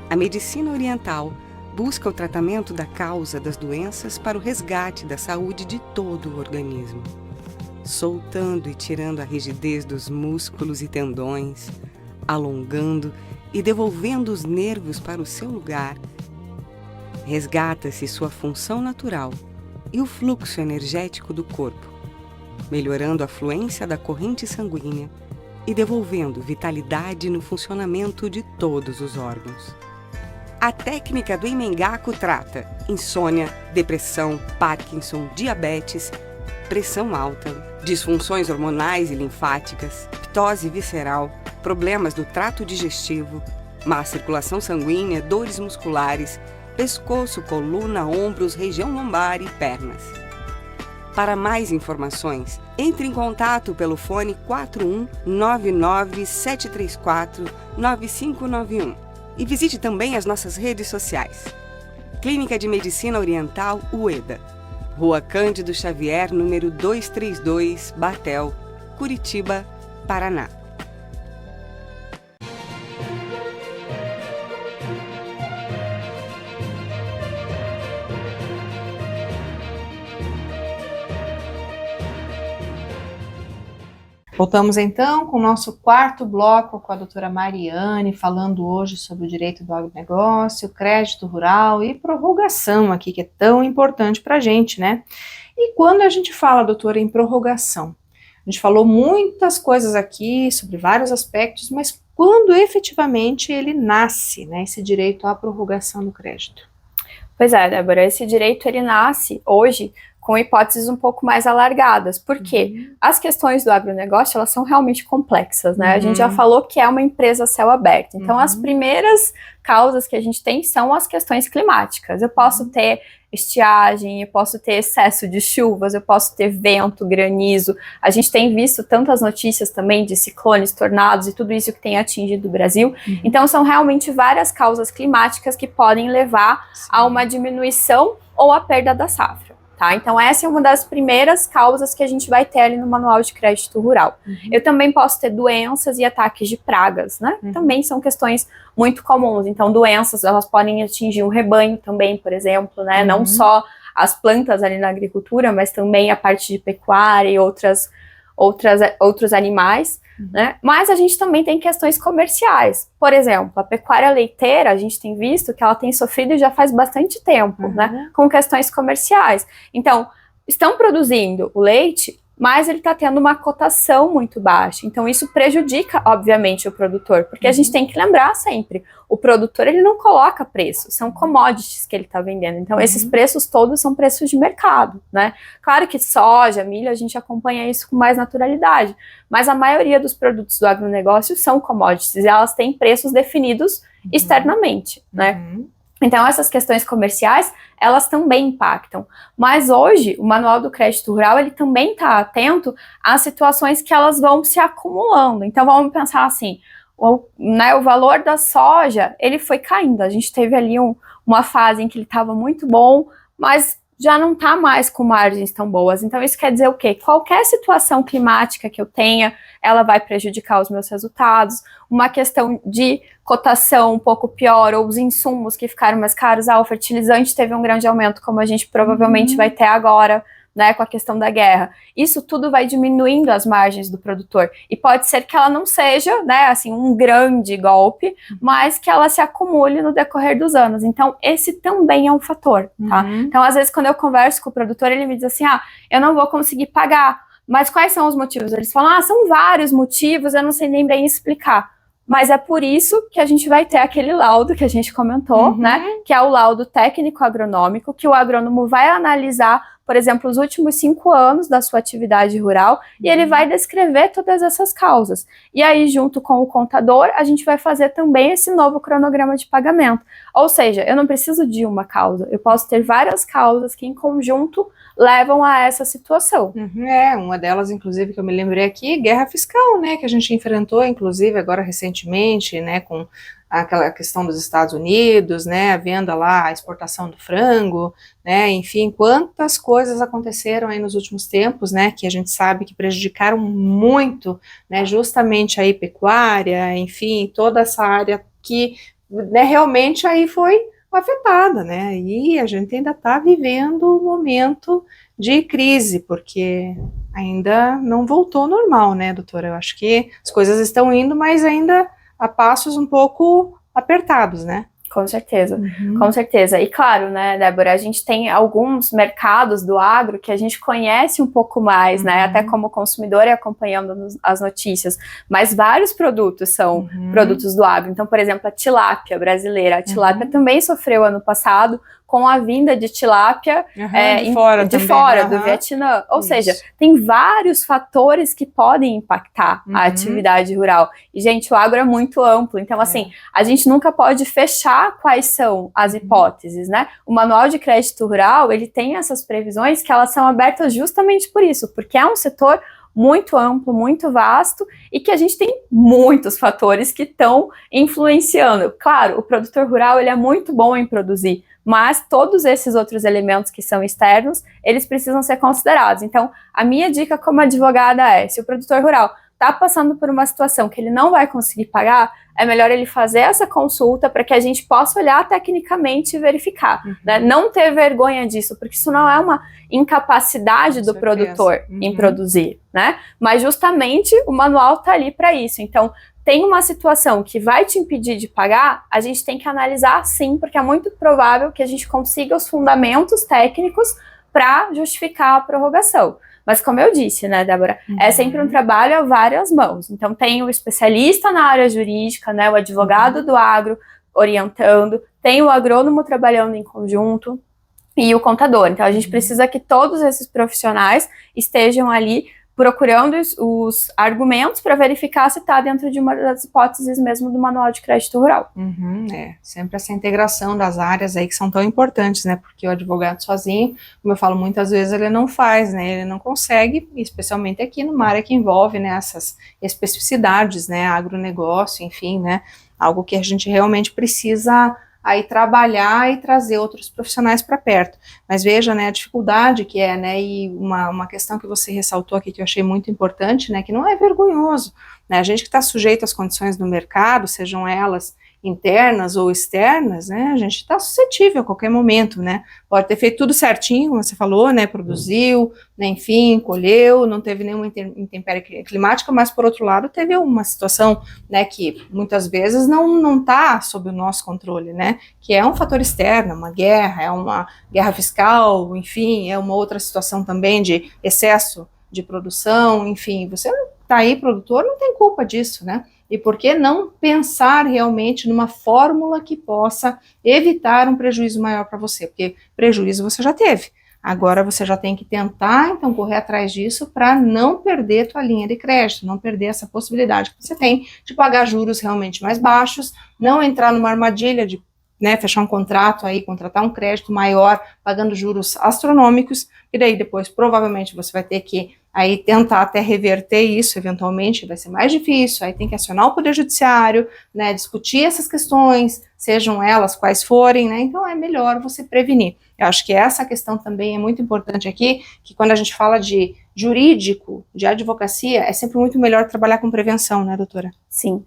[SPEAKER 6] A medicina oriental busca o tratamento da causa das doenças para o resgate da saúde de todo o organismo, soltando e tirando a rigidez dos músculos e tendões, alongando e devolvendo os nervos para o seu lugar. Resgata-se sua função natural e o fluxo energético do corpo, melhorando a fluência da corrente sanguínea e devolvendo vitalidade no funcionamento de todos os órgãos. A técnica do Emmengaku trata insônia, depressão, Parkinson, diabetes, pressão alta, disfunções hormonais e linfáticas, ptose visceral, problemas do trato digestivo, má circulação sanguínea, dores musculares, pescoço, coluna, ombros, região lombar e pernas. Para mais informações, entre em contato pelo fone 41 99 734 9591 e visite também as nossas redes sociais. Clínica de Medicina Oriental UEDA. Rua Cândido Xavier, número 232, Batel, Curitiba, Paraná.
[SPEAKER 1] Voltamos então com o nosso quarto bloco com a doutora Mariane, falando hoje sobre o direito do agronegócio, crédito rural e prorrogação aqui, que é tão importante para a gente, né? E quando a gente fala, doutora, em prorrogação, a gente falou muitas coisas aqui sobre vários aspectos, mas quando efetivamente ele nasce, né, esse direito à prorrogação do crédito?
[SPEAKER 2] Pois é, Débora, esse direito ele nasce hoje com hipóteses um pouco mais alargadas, porque as questões do agronegócio, elas são realmente complexas, né? A gente já falou que é uma empresa a céu aberto, então as primeiras causas que a gente tem são as questões climáticas. Eu posso ter estiagem, eu posso ter excesso de chuvas, eu posso ter vento, granizo. A gente tem visto tantas notícias também de ciclones, tornados e tudo isso que tem atingido o Brasil. Então são realmente várias causas climáticas que podem levar a uma diminuição ou a perda da safra. Tá? Então essa é uma das primeiras causas que a gente vai ter ali no Manual de Crédito Rural. Eu também posso ter doenças e ataques de pragas, né? Também são questões muito comuns. Então doenças, elas podem atingir um rebanho também, por exemplo, né? Não só as plantas ali na agricultura, mas também a parte de pecuária e outros animais, né? Mas a gente também tem questões comerciais. Por exemplo, a pecuária leiteira, a gente tem visto que ela tem sofrido já faz bastante tempo, né? Com questões comerciais. Então, estão produzindo o leite, mas ele está tendo uma cotação muito baixa. Então, isso prejudica, obviamente, o produtor, porque a gente tem que lembrar sempre, o produtor, ele não coloca preço, são commodities que ele está vendendo. Então, esses preços todos são preços de mercado, né? Claro que soja, milho, a gente acompanha isso com mais naturalidade, mas a maioria dos produtos do agronegócio são commodities, e elas têm preços definidos externamente, né? Então, essas questões comerciais, elas também impactam. Mas hoje, o Manual do Crédito Rural, ele também está atento às situações que elas vão se acumulando. Então, vamos pensar assim, o valor da soja, ele foi caindo. A gente teve ali uma fase em que ele estava muito bom, mas já não está mais com margens tão boas. Então, isso quer dizer o quê? Qualquer situação climática que eu tenha, ela vai prejudicar os meus resultados. Uma questão de cotação um pouco pior, ou os insumos que ficaram mais caros, o fertilizante teve um grande aumento, como a gente provavelmente vai ter agora, né, com a questão da guerra. Isso tudo vai diminuindo as margens do produtor. E pode ser que ela não seja, né, assim, um grande golpe, mas que ela se acumule no decorrer dos anos. Então, esse também é um fator, tá? Então, às vezes, quando eu converso com o produtor, ele me diz assim, eu não vou conseguir pagar. Mas quais são os motivos? Eles falam, são vários motivos, eu não sei nem bem explicar. Mas é por isso que a gente vai ter aquele laudo que a gente comentou, né? Que é o laudo técnico agronômico, que o agrônomo vai analisar, por exemplo, os últimos 5 anos da sua atividade rural, e ele vai descrever todas essas causas. E aí, junto com o contador, a gente vai fazer também esse novo cronograma de pagamento. Ou seja, eu não preciso de uma causa, eu posso ter várias causas que, em conjunto, levam a essa situação.
[SPEAKER 1] Uma delas, inclusive, que eu me lembrei aqui, guerra fiscal, né, que a gente enfrentou, inclusive, agora recentemente, né, com aquela questão dos Estados Unidos, né, a venda lá, a exportação do frango, né, enfim, quantas coisas aconteceram aí nos últimos tempos, né, que a gente sabe que prejudicaram muito, né, justamente aí pecuária, enfim, toda essa área que, né, realmente aí foi afetada, né, e a gente ainda está vivendo um momento de crise, porque ainda não voltou ao normal, né, doutora? Eu acho que as coisas estão indo, mas ainda a passos um pouco apertados, né?
[SPEAKER 2] Com certeza, com certeza. E claro, né, Débora, a gente tem alguns mercados do agro que a gente conhece um pouco mais, né, até como consumidor e acompanhando as notícias, mas vários produtos são produtos do agro. Então, por exemplo, a tilápia brasileira. A tilápia também sofreu ano passado com a vinda de tilápia de fora do Vietnã. Ou seja, tem vários fatores que podem impactar a atividade rural. E, gente, o agro é muito amplo. Então, assim, a gente nunca pode fechar quais são as hipóteses, né? O Manual de Crédito Rural, ele tem essas previsões que elas são abertas justamente por isso, porque é um setor muito amplo, muito vasto, e que a gente tem muitos fatores que estão influenciando. Claro, o produtor rural, ele é muito bom em produzir, mas todos esses outros elementos que são externos, eles precisam ser considerados. Então, a minha dica como advogada é, se o produtor rural está passando por uma situação que ele não vai conseguir pagar, é melhor ele fazer essa consulta para que a gente possa olhar tecnicamente e verificar, né? Não ter vergonha disso, porque isso não é uma incapacidade do produtor em produzir, né? Mas justamente o manual está ali para isso. Então, tem uma situação que vai te impedir de pagar, a gente tem que analisar sim, porque é muito provável que a gente consiga os fundamentos técnicos para justificar a prorrogação. Mas como eu disse, né, Débora, é sempre um trabalho a várias mãos. Então tem o especialista na área jurídica, né, o advogado do agro orientando, tem o agrônomo trabalhando em conjunto e o contador. Então a gente precisa que todos esses profissionais estejam ali procurando os argumentos para verificar se está dentro de uma das hipóteses mesmo do Manual de Crédito Rural.
[SPEAKER 1] Sempre essa integração das áreas aí que são tão importantes, né, porque o advogado sozinho, como eu falo muitas vezes, ele não faz, né, ele não consegue, especialmente aqui numa área que envolve, né, essas especificidades, né, agronegócio, enfim, né, algo que a gente realmente precisa aí trabalhar e trazer outros profissionais para perto. Mas veja, né, a dificuldade que é, né, e uma questão que você ressaltou aqui que eu achei muito importante, né, que não é vergonhoso, né, a gente que está sujeito às condições do mercado, sejam elas internas ou externas, né, a gente está suscetível a qualquer momento, né, pode ter feito tudo certinho, como você falou, né, produziu, né, enfim, colheu, não teve nenhuma intempérie climática, mas por outro lado teve uma situação, né, que muitas vezes não está sob o nosso controle, né, que é um fator externo, uma guerra fiscal, enfim, é uma outra situação também de excesso de produção, enfim, você está aí, produtor, não tem culpa disso, né, e por que não pensar realmente numa fórmula que possa evitar um prejuízo maior para você? Porque prejuízo você já teve. Agora você já tem que tentar, então, correr atrás disso para não perder tua linha de crédito, não perder essa possibilidade que você tem de pagar juros realmente mais baixos, não entrar numa armadilha de, né, fechar um contrato aí, contratar um crédito maior, pagando juros astronômicos, e daí depois provavelmente você vai ter que aí tentar até reverter isso, eventualmente vai ser mais difícil, aí tem que acionar o Poder Judiciário, né, discutir essas questões, sejam elas quais forem, né, então é melhor você prevenir. Eu acho que essa questão também é muito importante aqui, que quando a gente fala de jurídico, de advocacia, é sempre muito melhor trabalhar com prevenção, né, doutora?
[SPEAKER 2] Sim.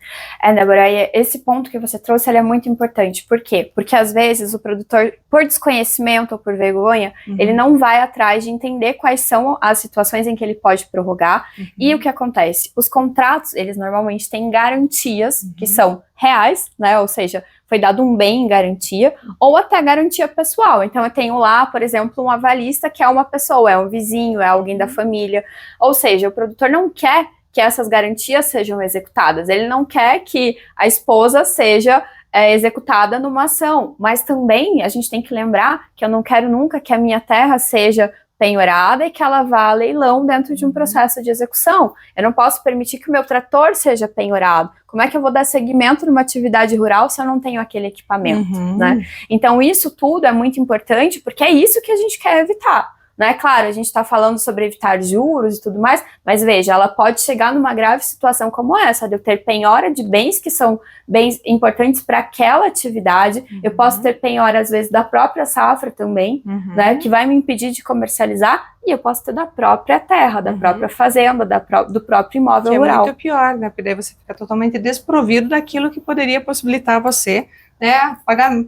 [SPEAKER 2] Débora, esse ponto que você trouxe, ele é muito importante. Por quê? Porque às vezes o produtor, por desconhecimento ou por vergonha, ele não vai atrás de entender quais são as situações em que ele pode prorrogar. E o que acontece? Os contratos, eles normalmente têm garantias que são reais, né, ou seja, foi dado um bem em garantia, ou até garantia pessoal. Então eu tenho lá, por exemplo, um avalista que é uma pessoa, é um vizinho, é alguém da família, ou seja, o produtor não quer que essas garantias sejam executadas, ele não quer que a esposa seja executada numa ação, mas também a gente tem que lembrar que eu não quero nunca que a minha terra seja penhorada e que ela vá a leilão dentro de um processo de execução. Eu não posso permitir que o meu trator seja penhorado. Como é que eu vou dar seguimento numa atividade rural se eu não tenho aquele equipamento, né? Então isso tudo é muito importante porque é isso que a gente quer evitar. Né? Claro, a gente está falando sobre evitar juros e tudo mais, mas veja, ela pode chegar numa grave situação como essa, de eu ter penhora de bens que são bens importantes para aquela atividade, eu posso ter penhora às vezes da própria safra também, né, que vai me impedir de comercializar, e eu posso ter da própria terra, da própria fazenda, do próprio imóvel
[SPEAKER 1] que
[SPEAKER 2] rural.
[SPEAKER 1] É muito pior, né, porque daí você fica totalmente desprovido daquilo que poderia possibilitar você, né,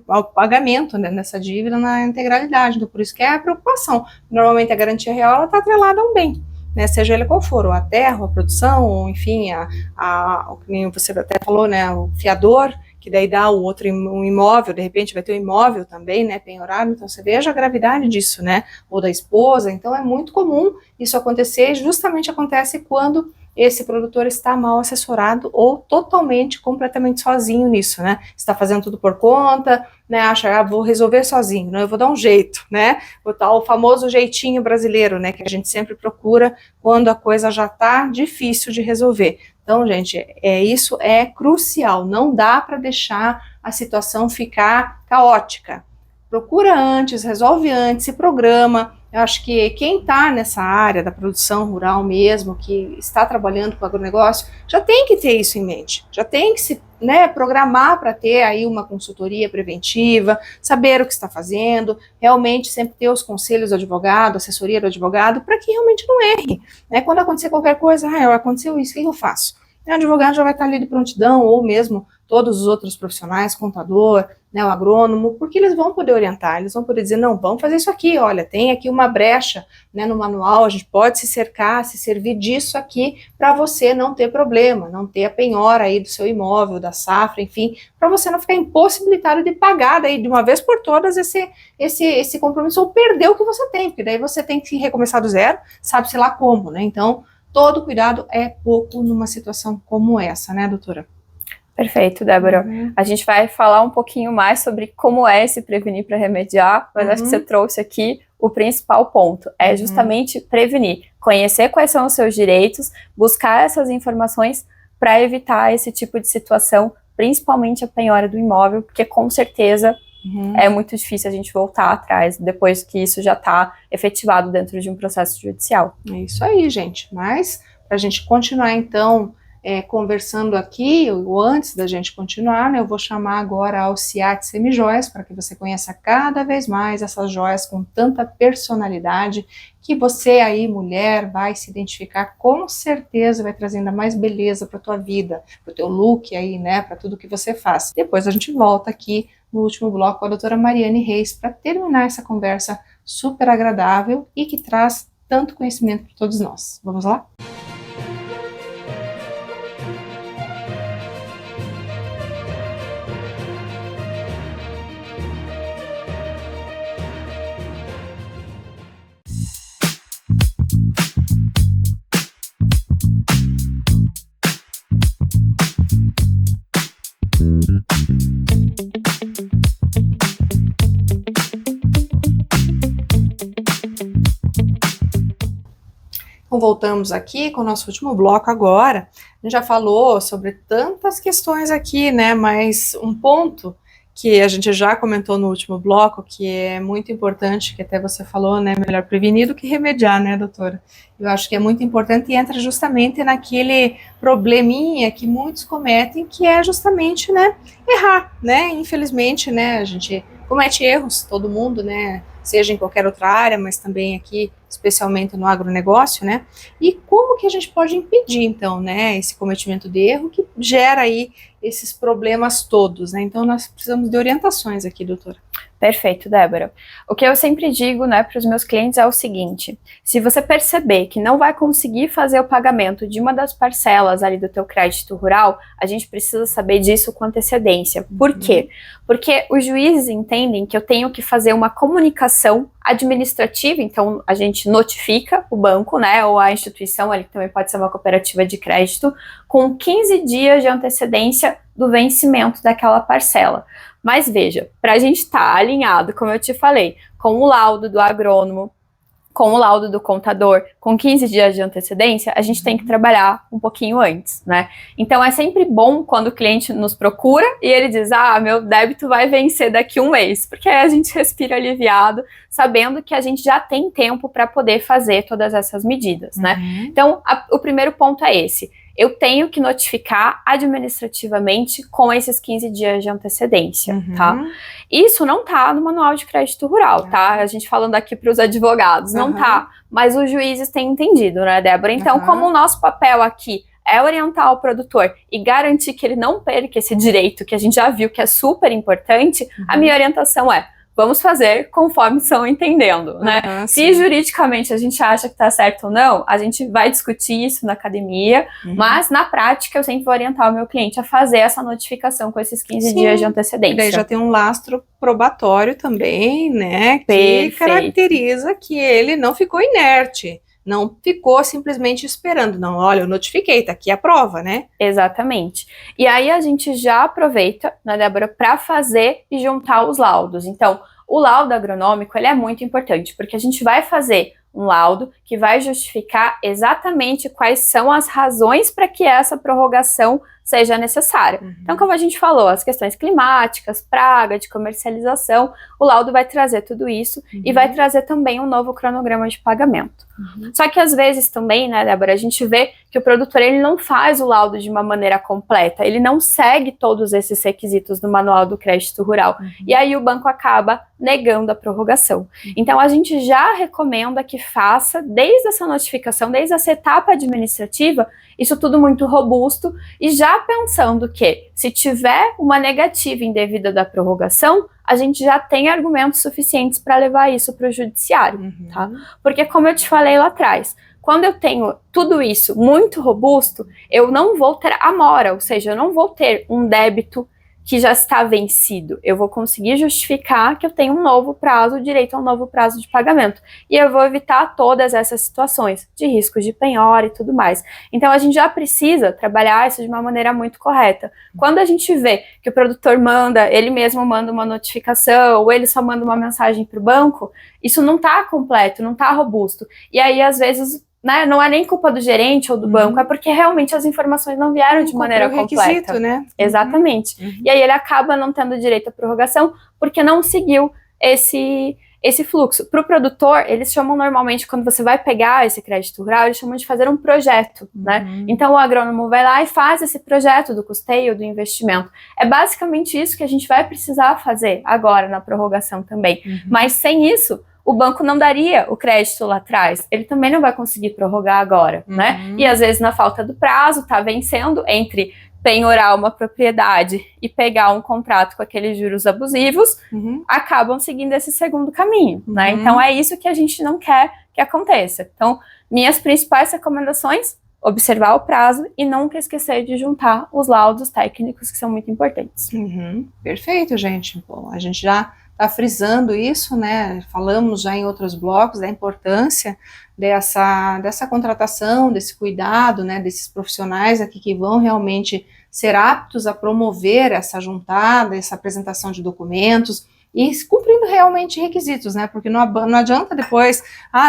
[SPEAKER 1] o pagamento, né, dessa dívida na integralidade. Então, por isso que é a preocupação. Normalmente a garantia real está atrelada a um bem, né, seja ele qual for, ou a terra, ou a produção, ou enfim, o que você até falou, né, o fiador, que daí dá o outro um imóvel, de repente vai ter um imóvel também, né, penhorado. Então você veja a gravidade disso, né, ou da esposa. Então é muito comum isso acontecer, e justamente acontece quando esse produtor está mal assessorado ou totalmente, completamente sozinho nisso, né? Está fazendo tudo por conta, né? Acha, vou resolver sozinho, né? Eu vou dar um jeito, né? O famoso jeitinho brasileiro, né? Que a gente sempre procura quando a coisa já está difícil de resolver. Então, gente, isso é crucial. Não dá para deixar a situação ficar caótica. Procura antes, resolve antes, se programa. Eu acho que quem está nessa área da produção rural mesmo, que está trabalhando com agronegócio, já tem que ter isso em mente, já tem que se né, programar para ter aí uma consultoria preventiva, saber o que está fazendo, realmente sempre ter os conselhos do advogado, assessoria do advogado, para que realmente não erre, né? Quando acontecer qualquer coisa, aconteceu isso, o que eu faço? O advogado já vai estar ali de prontidão, ou mesmo todos os outros profissionais, contador, né, o agrônomo, porque eles vão poder orientar, eles vão poder dizer, não, vamos fazer isso aqui, olha, tem aqui uma brecha, né, no manual, a gente pode se cercar, se servir disso aqui, para você não ter problema, não ter a penhora aí do seu imóvel, da safra, enfim, para você não ficar impossibilitado de pagar daí de uma vez por todas esse compromisso, ou perder o que você tem, porque daí você tem que recomeçar do zero, sabe-se lá como, né, então, todo cuidado é pouco numa situação como essa, né, doutora?
[SPEAKER 2] Perfeito, Débora. A gente vai falar um pouquinho mais sobre como é se prevenir para remediar, mas acho que você trouxe aqui o principal ponto, é justamente prevenir, conhecer quais são os seus direitos, buscar essas informações para evitar esse tipo de situação, principalmente a penhora do imóvel, porque com certeza é muito difícil a gente voltar atrás depois que isso já está efetivado dentro de um processo judicial.
[SPEAKER 1] É isso aí, gente. Mas, para a gente continuar, então, conversando aqui, ou antes da gente continuar, né, eu vou chamar agora a Alciate Semijoias, para que você conheça cada vez mais essas joias com tanta personalidade, que você aí, mulher, vai se identificar, com certeza vai trazer ainda mais beleza para a tua vida, para o teu look aí, né, para tudo que você faz. Depois a gente volta aqui no último bloco com a doutora Mariane Reis, para terminar essa conversa super agradável e que traz tanto conhecimento para todos nós. Vamos lá? Então, voltamos aqui com o nosso último bloco agora. A gente já falou sobre tantas questões aqui, né? Mas um ponto que a gente já comentou no último bloco, que é muito importante, que até você falou, né? Melhor prevenir do que remediar, né, doutora? Eu acho que é muito importante e entra justamente naquele probleminha que muitos cometem, que é justamente, né, errar, né? Infelizmente, né, a gente comete erros, todo mundo, né? Seja em qualquer outra área, mas também aqui, especialmente no agronegócio, né? E como que a gente pode impedir, então, né, esse cometimento de erro que gera aí esses problemas todos, né? Então, nós precisamos de orientações aqui, doutora.
[SPEAKER 2] Perfeito, Débora. O que eu sempre digo, né, para os meus clientes é o seguinte: se você perceber que não vai conseguir fazer o pagamento de uma das parcelas ali do teu crédito rural, a gente precisa saber disso com antecedência. Por quê? Porque os juízes entendem que eu tenho que fazer uma comunicação administrativa, então a gente notifica o banco, né, ou a instituição, ali também pode ser uma cooperativa de crédito, com 15 dias de antecedência do vencimento daquela parcela. Mas veja, para a gente estar alinhado, como eu te falei, com o laudo do agrônomo, com o laudo do contador, com 15 dias de antecedência, a gente tem que trabalhar um pouquinho antes, né? Então é sempre bom quando o cliente nos procura e ele diz, meu débito vai vencer daqui um mês, porque aí a gente respira aliviado, sabendo que a gente já tem tempo para poder fazer todas essas medidas, né? Então, o primeiro ponto é esse: eu tenho que notificar administrativamente com esses 15 dias de antecedência, tá? Isso não tá no manual de crédito rural, tá? A gente falando aqui para os advogados, não tá. Mas os juízes têm entendido, né, Débora? Então, como o nosso papel aqui é orientar o produtor e garantir que ele não perca esse direito, que a gente já viu que é super importante, a minha orientação é: vamos fazer conforme estão entendendo, né? Se juridicamente a gente acha que tá certo ou não, a gente vai discutir isso na academia, mas na prática eu sempre vou orientar o meu cliente a fazer essa notificação com esses 15 dias de antecedência.
[SPEAKER 1] E daí já tem um lastro probatório também, né? Que caracteriza que ele não ficou inerte. Não ficou simplesmente esperando, não, olha, eu notifiquei, tá aqui a prova, né?
[SPEAKER 2] Exatamente. E aí a gente já aproveita, né, Débora, para fazer e juntar os laudos. Então, o laudo agronômico, ele é muito importante, porque a gente vai fazer um laudo que vai justificar exatamente quais são as razões para que essa prorrogação seja necessária. Então, como a gente falou, as questões climáticas, praga, de comercialização, o laudo vai trazer tudo isso e vai trazer também um novo cronograma de pagamento. Só que às vezes também, né, Débora, a gente vê que o produtor ele não faz o laudo de uma maneira completa, ele não segue todos esses requisitos do Manual do Crédito Rural, e aí o banco acaba negando a prorrogação. Então a gente já recomenda que faça, desde essa notificação, desde essa etapa administrativa, isso tudo muito robusto, e já pensando que, se tiver uma negativa indevida da prorrogação, a gente já tem argumentos suficientes para levar isso para o judiciário, tá? Porque, como eu te falei lá atrás, quando eu tenho tudo isso muito robusto, eu não vou ter amora, ou seja, eu não vou ter um débito que já está vencido. Eu vou conseguir justificar que eu tenho um novo prazo, direito a um novo prazo de pagamento. E eu vou evitar todas essas situações de riscos de penhora e tudo mais. Então, a gente já precisa trabalhar isso de uma maneira muito correta. Quando a gente vê que o produtor manda, ele mesmo manda uma notificação, ou ele só manda uma mensagem para o banco, isso não está completo, não está robusto. E aí, às vezes, né, não é nem culpa do gerente ou do banco, é porque realmente as informações não vieram de maneira completa.
[SPEAKER 1] Requisito, né?
[SPEAKER 2] Exatamente. E aí ele acaba não tendo direito à prorrogação porque não seguiu esse fluxo. Para o produtor, eles chamam normalmente, quando você vai pegar esse crédito rural, eles chamam de fazer um projeto, né? Então o agrônomo vai lá e faz esse projeto do custeio, do investimento. É basicamente isso que a gente vai precisar fazer agora na prorrogação também. Mas sem isso, o banco não daria o crédito lá atrás, ele também não vai conseguir prorrogar agora, né? E às vezes, na falta do prazo, tá vencendo entre penhorar uma propriedade e pegar um contrato com aqueles juros abusivos, acabam seguindo esse segundo caminho, né? Então é isso que a gente não quer que aconteça. Então, minhas principais recomendações: observar o prazo e nunca esquecer de juntar os laudos técnicos, que são muito importantes.
[SPEAKER 1] Perfeito, gente. Bom, a gente já está frisando isso, né? Falamos já em outros blocos da importância dessa contratação, desse cuidado, né? Desses profissionais aqui que vão realmente ser aptos a promover essa juntada, essa apresentação de documentos e cumprindo realmente requisitos, né? Porque não adianta depois,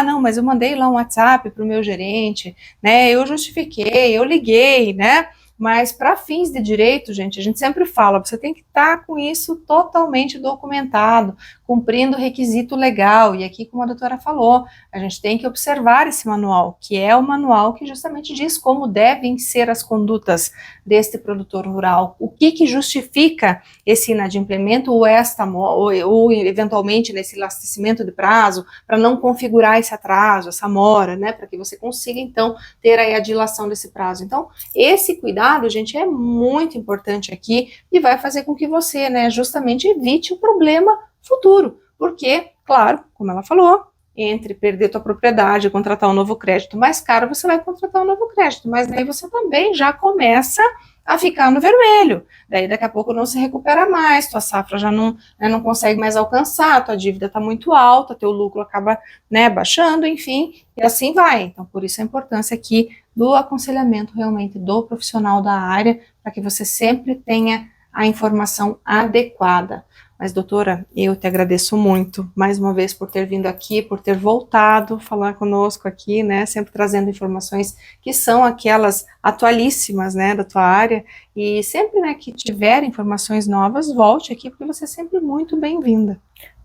[SPEAKER 1] não, mas eu mandei lá um WhatsApp para o meu gerente, né? Eu justifiquei, eu liguei, né? Mas para fins de direito, gente, a gente sempre fala, você tem que estar com isso totalmente documentado, cumprindo o requisito legal. E aqui, como a doutora falou, a gente tem que observar esse manual, que é o manual que justamente diz como devem ser as condutas deste produtor rural. O que justifica esse inadimplemento ou eventualmente nesse elastecimento de prazo, para não configurar esse atraso, essa mora, né, para que você consiga, então, ter aí a dilação desse prazo. Então, esse cuidado, gente, é muito importante aqui e vai fazer com que você, né, justamente evite o problema futuro, porque, claro, como ela falou, entre perder tua propriedade e contratar um novo crédito mais caro, você vai contratar um novo crédito, mas daí você também já começa a ficar no vermelho, daí daqui a pouco não se recupera mais, tua safra já não consegue mais alcançar, tua dívida está muito alta, teu lucro acaba, né, baixando, enfim, e assim vai. Então, por isso a importância aqui do aconselhamento realmente do profissional da área, para que você sempre tenha a informação adequada. Mas, doutora, eu te agradeço muito, mais uma vez, por ter vindo aqui, por ter voltado falar conosco aqui, né, sempre trazendo informações que são aquelas atualíssimas, né, da tua área, e sempre, né, que tiver informações novas, volte aqui, porque você é sempre muito bem-vinda.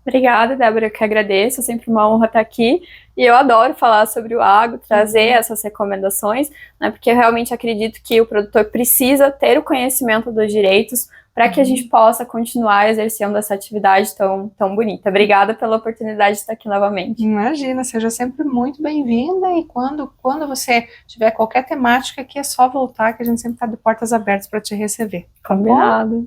[SPEAKER 2] Obrigada, Débora, eu que agradeço, é sempre uma honra estar aqui, e eu adoro falar sobre o agro, trazer essas recomendações, né, porque eu realmente acredito que o produtor precisa ter o conhecimento dos direitos para que a gente possa continuar exercendo essa atividade tão bonita. Obrigada pela oportunidade de estar aqui novamente.
[SPEAKER 1] Imagina, seja sempre muito bem-vinda, e quando você tiver qualquer temática, aqui é só voltar, que a gente sempre está de portas abertas para te receber.
[SPEAKER 2] Combinado.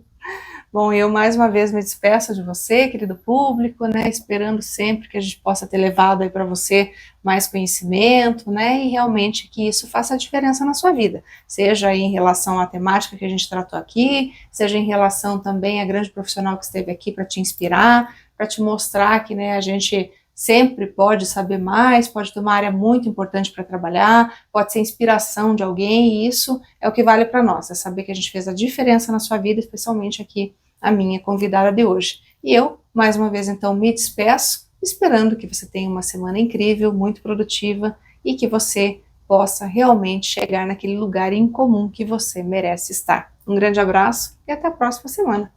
[SPEAKER 1] Bom, eu mais uma vez me despeço de você, querido público, né, esperando sempre que a gente possa ter levado aí para você mais conhecimento, né, e realmente que isso faça a diferença na sua vida, seja em relação à temática que a gente tratou aqui, seja em relação também à grande profissional que esteve aqui para te inspirar, para te mostrar que, né, a gente sempre pode saber mais, pode ter uma área muito importante para trabalhar, pode ser inspiração de alguém, e isso é o que vale para nós, é saber que a gente fez a diferença na sua vida, especialmente aqui a minha convidada de hoje. E eu, mais uma vez, então, me despeço, esperando que você tenha uma semana incrível, muito produtiva, e que você possa realmente chegar naquele lugar em comum que você merece estar. Um grande abraço e até a próxima semana.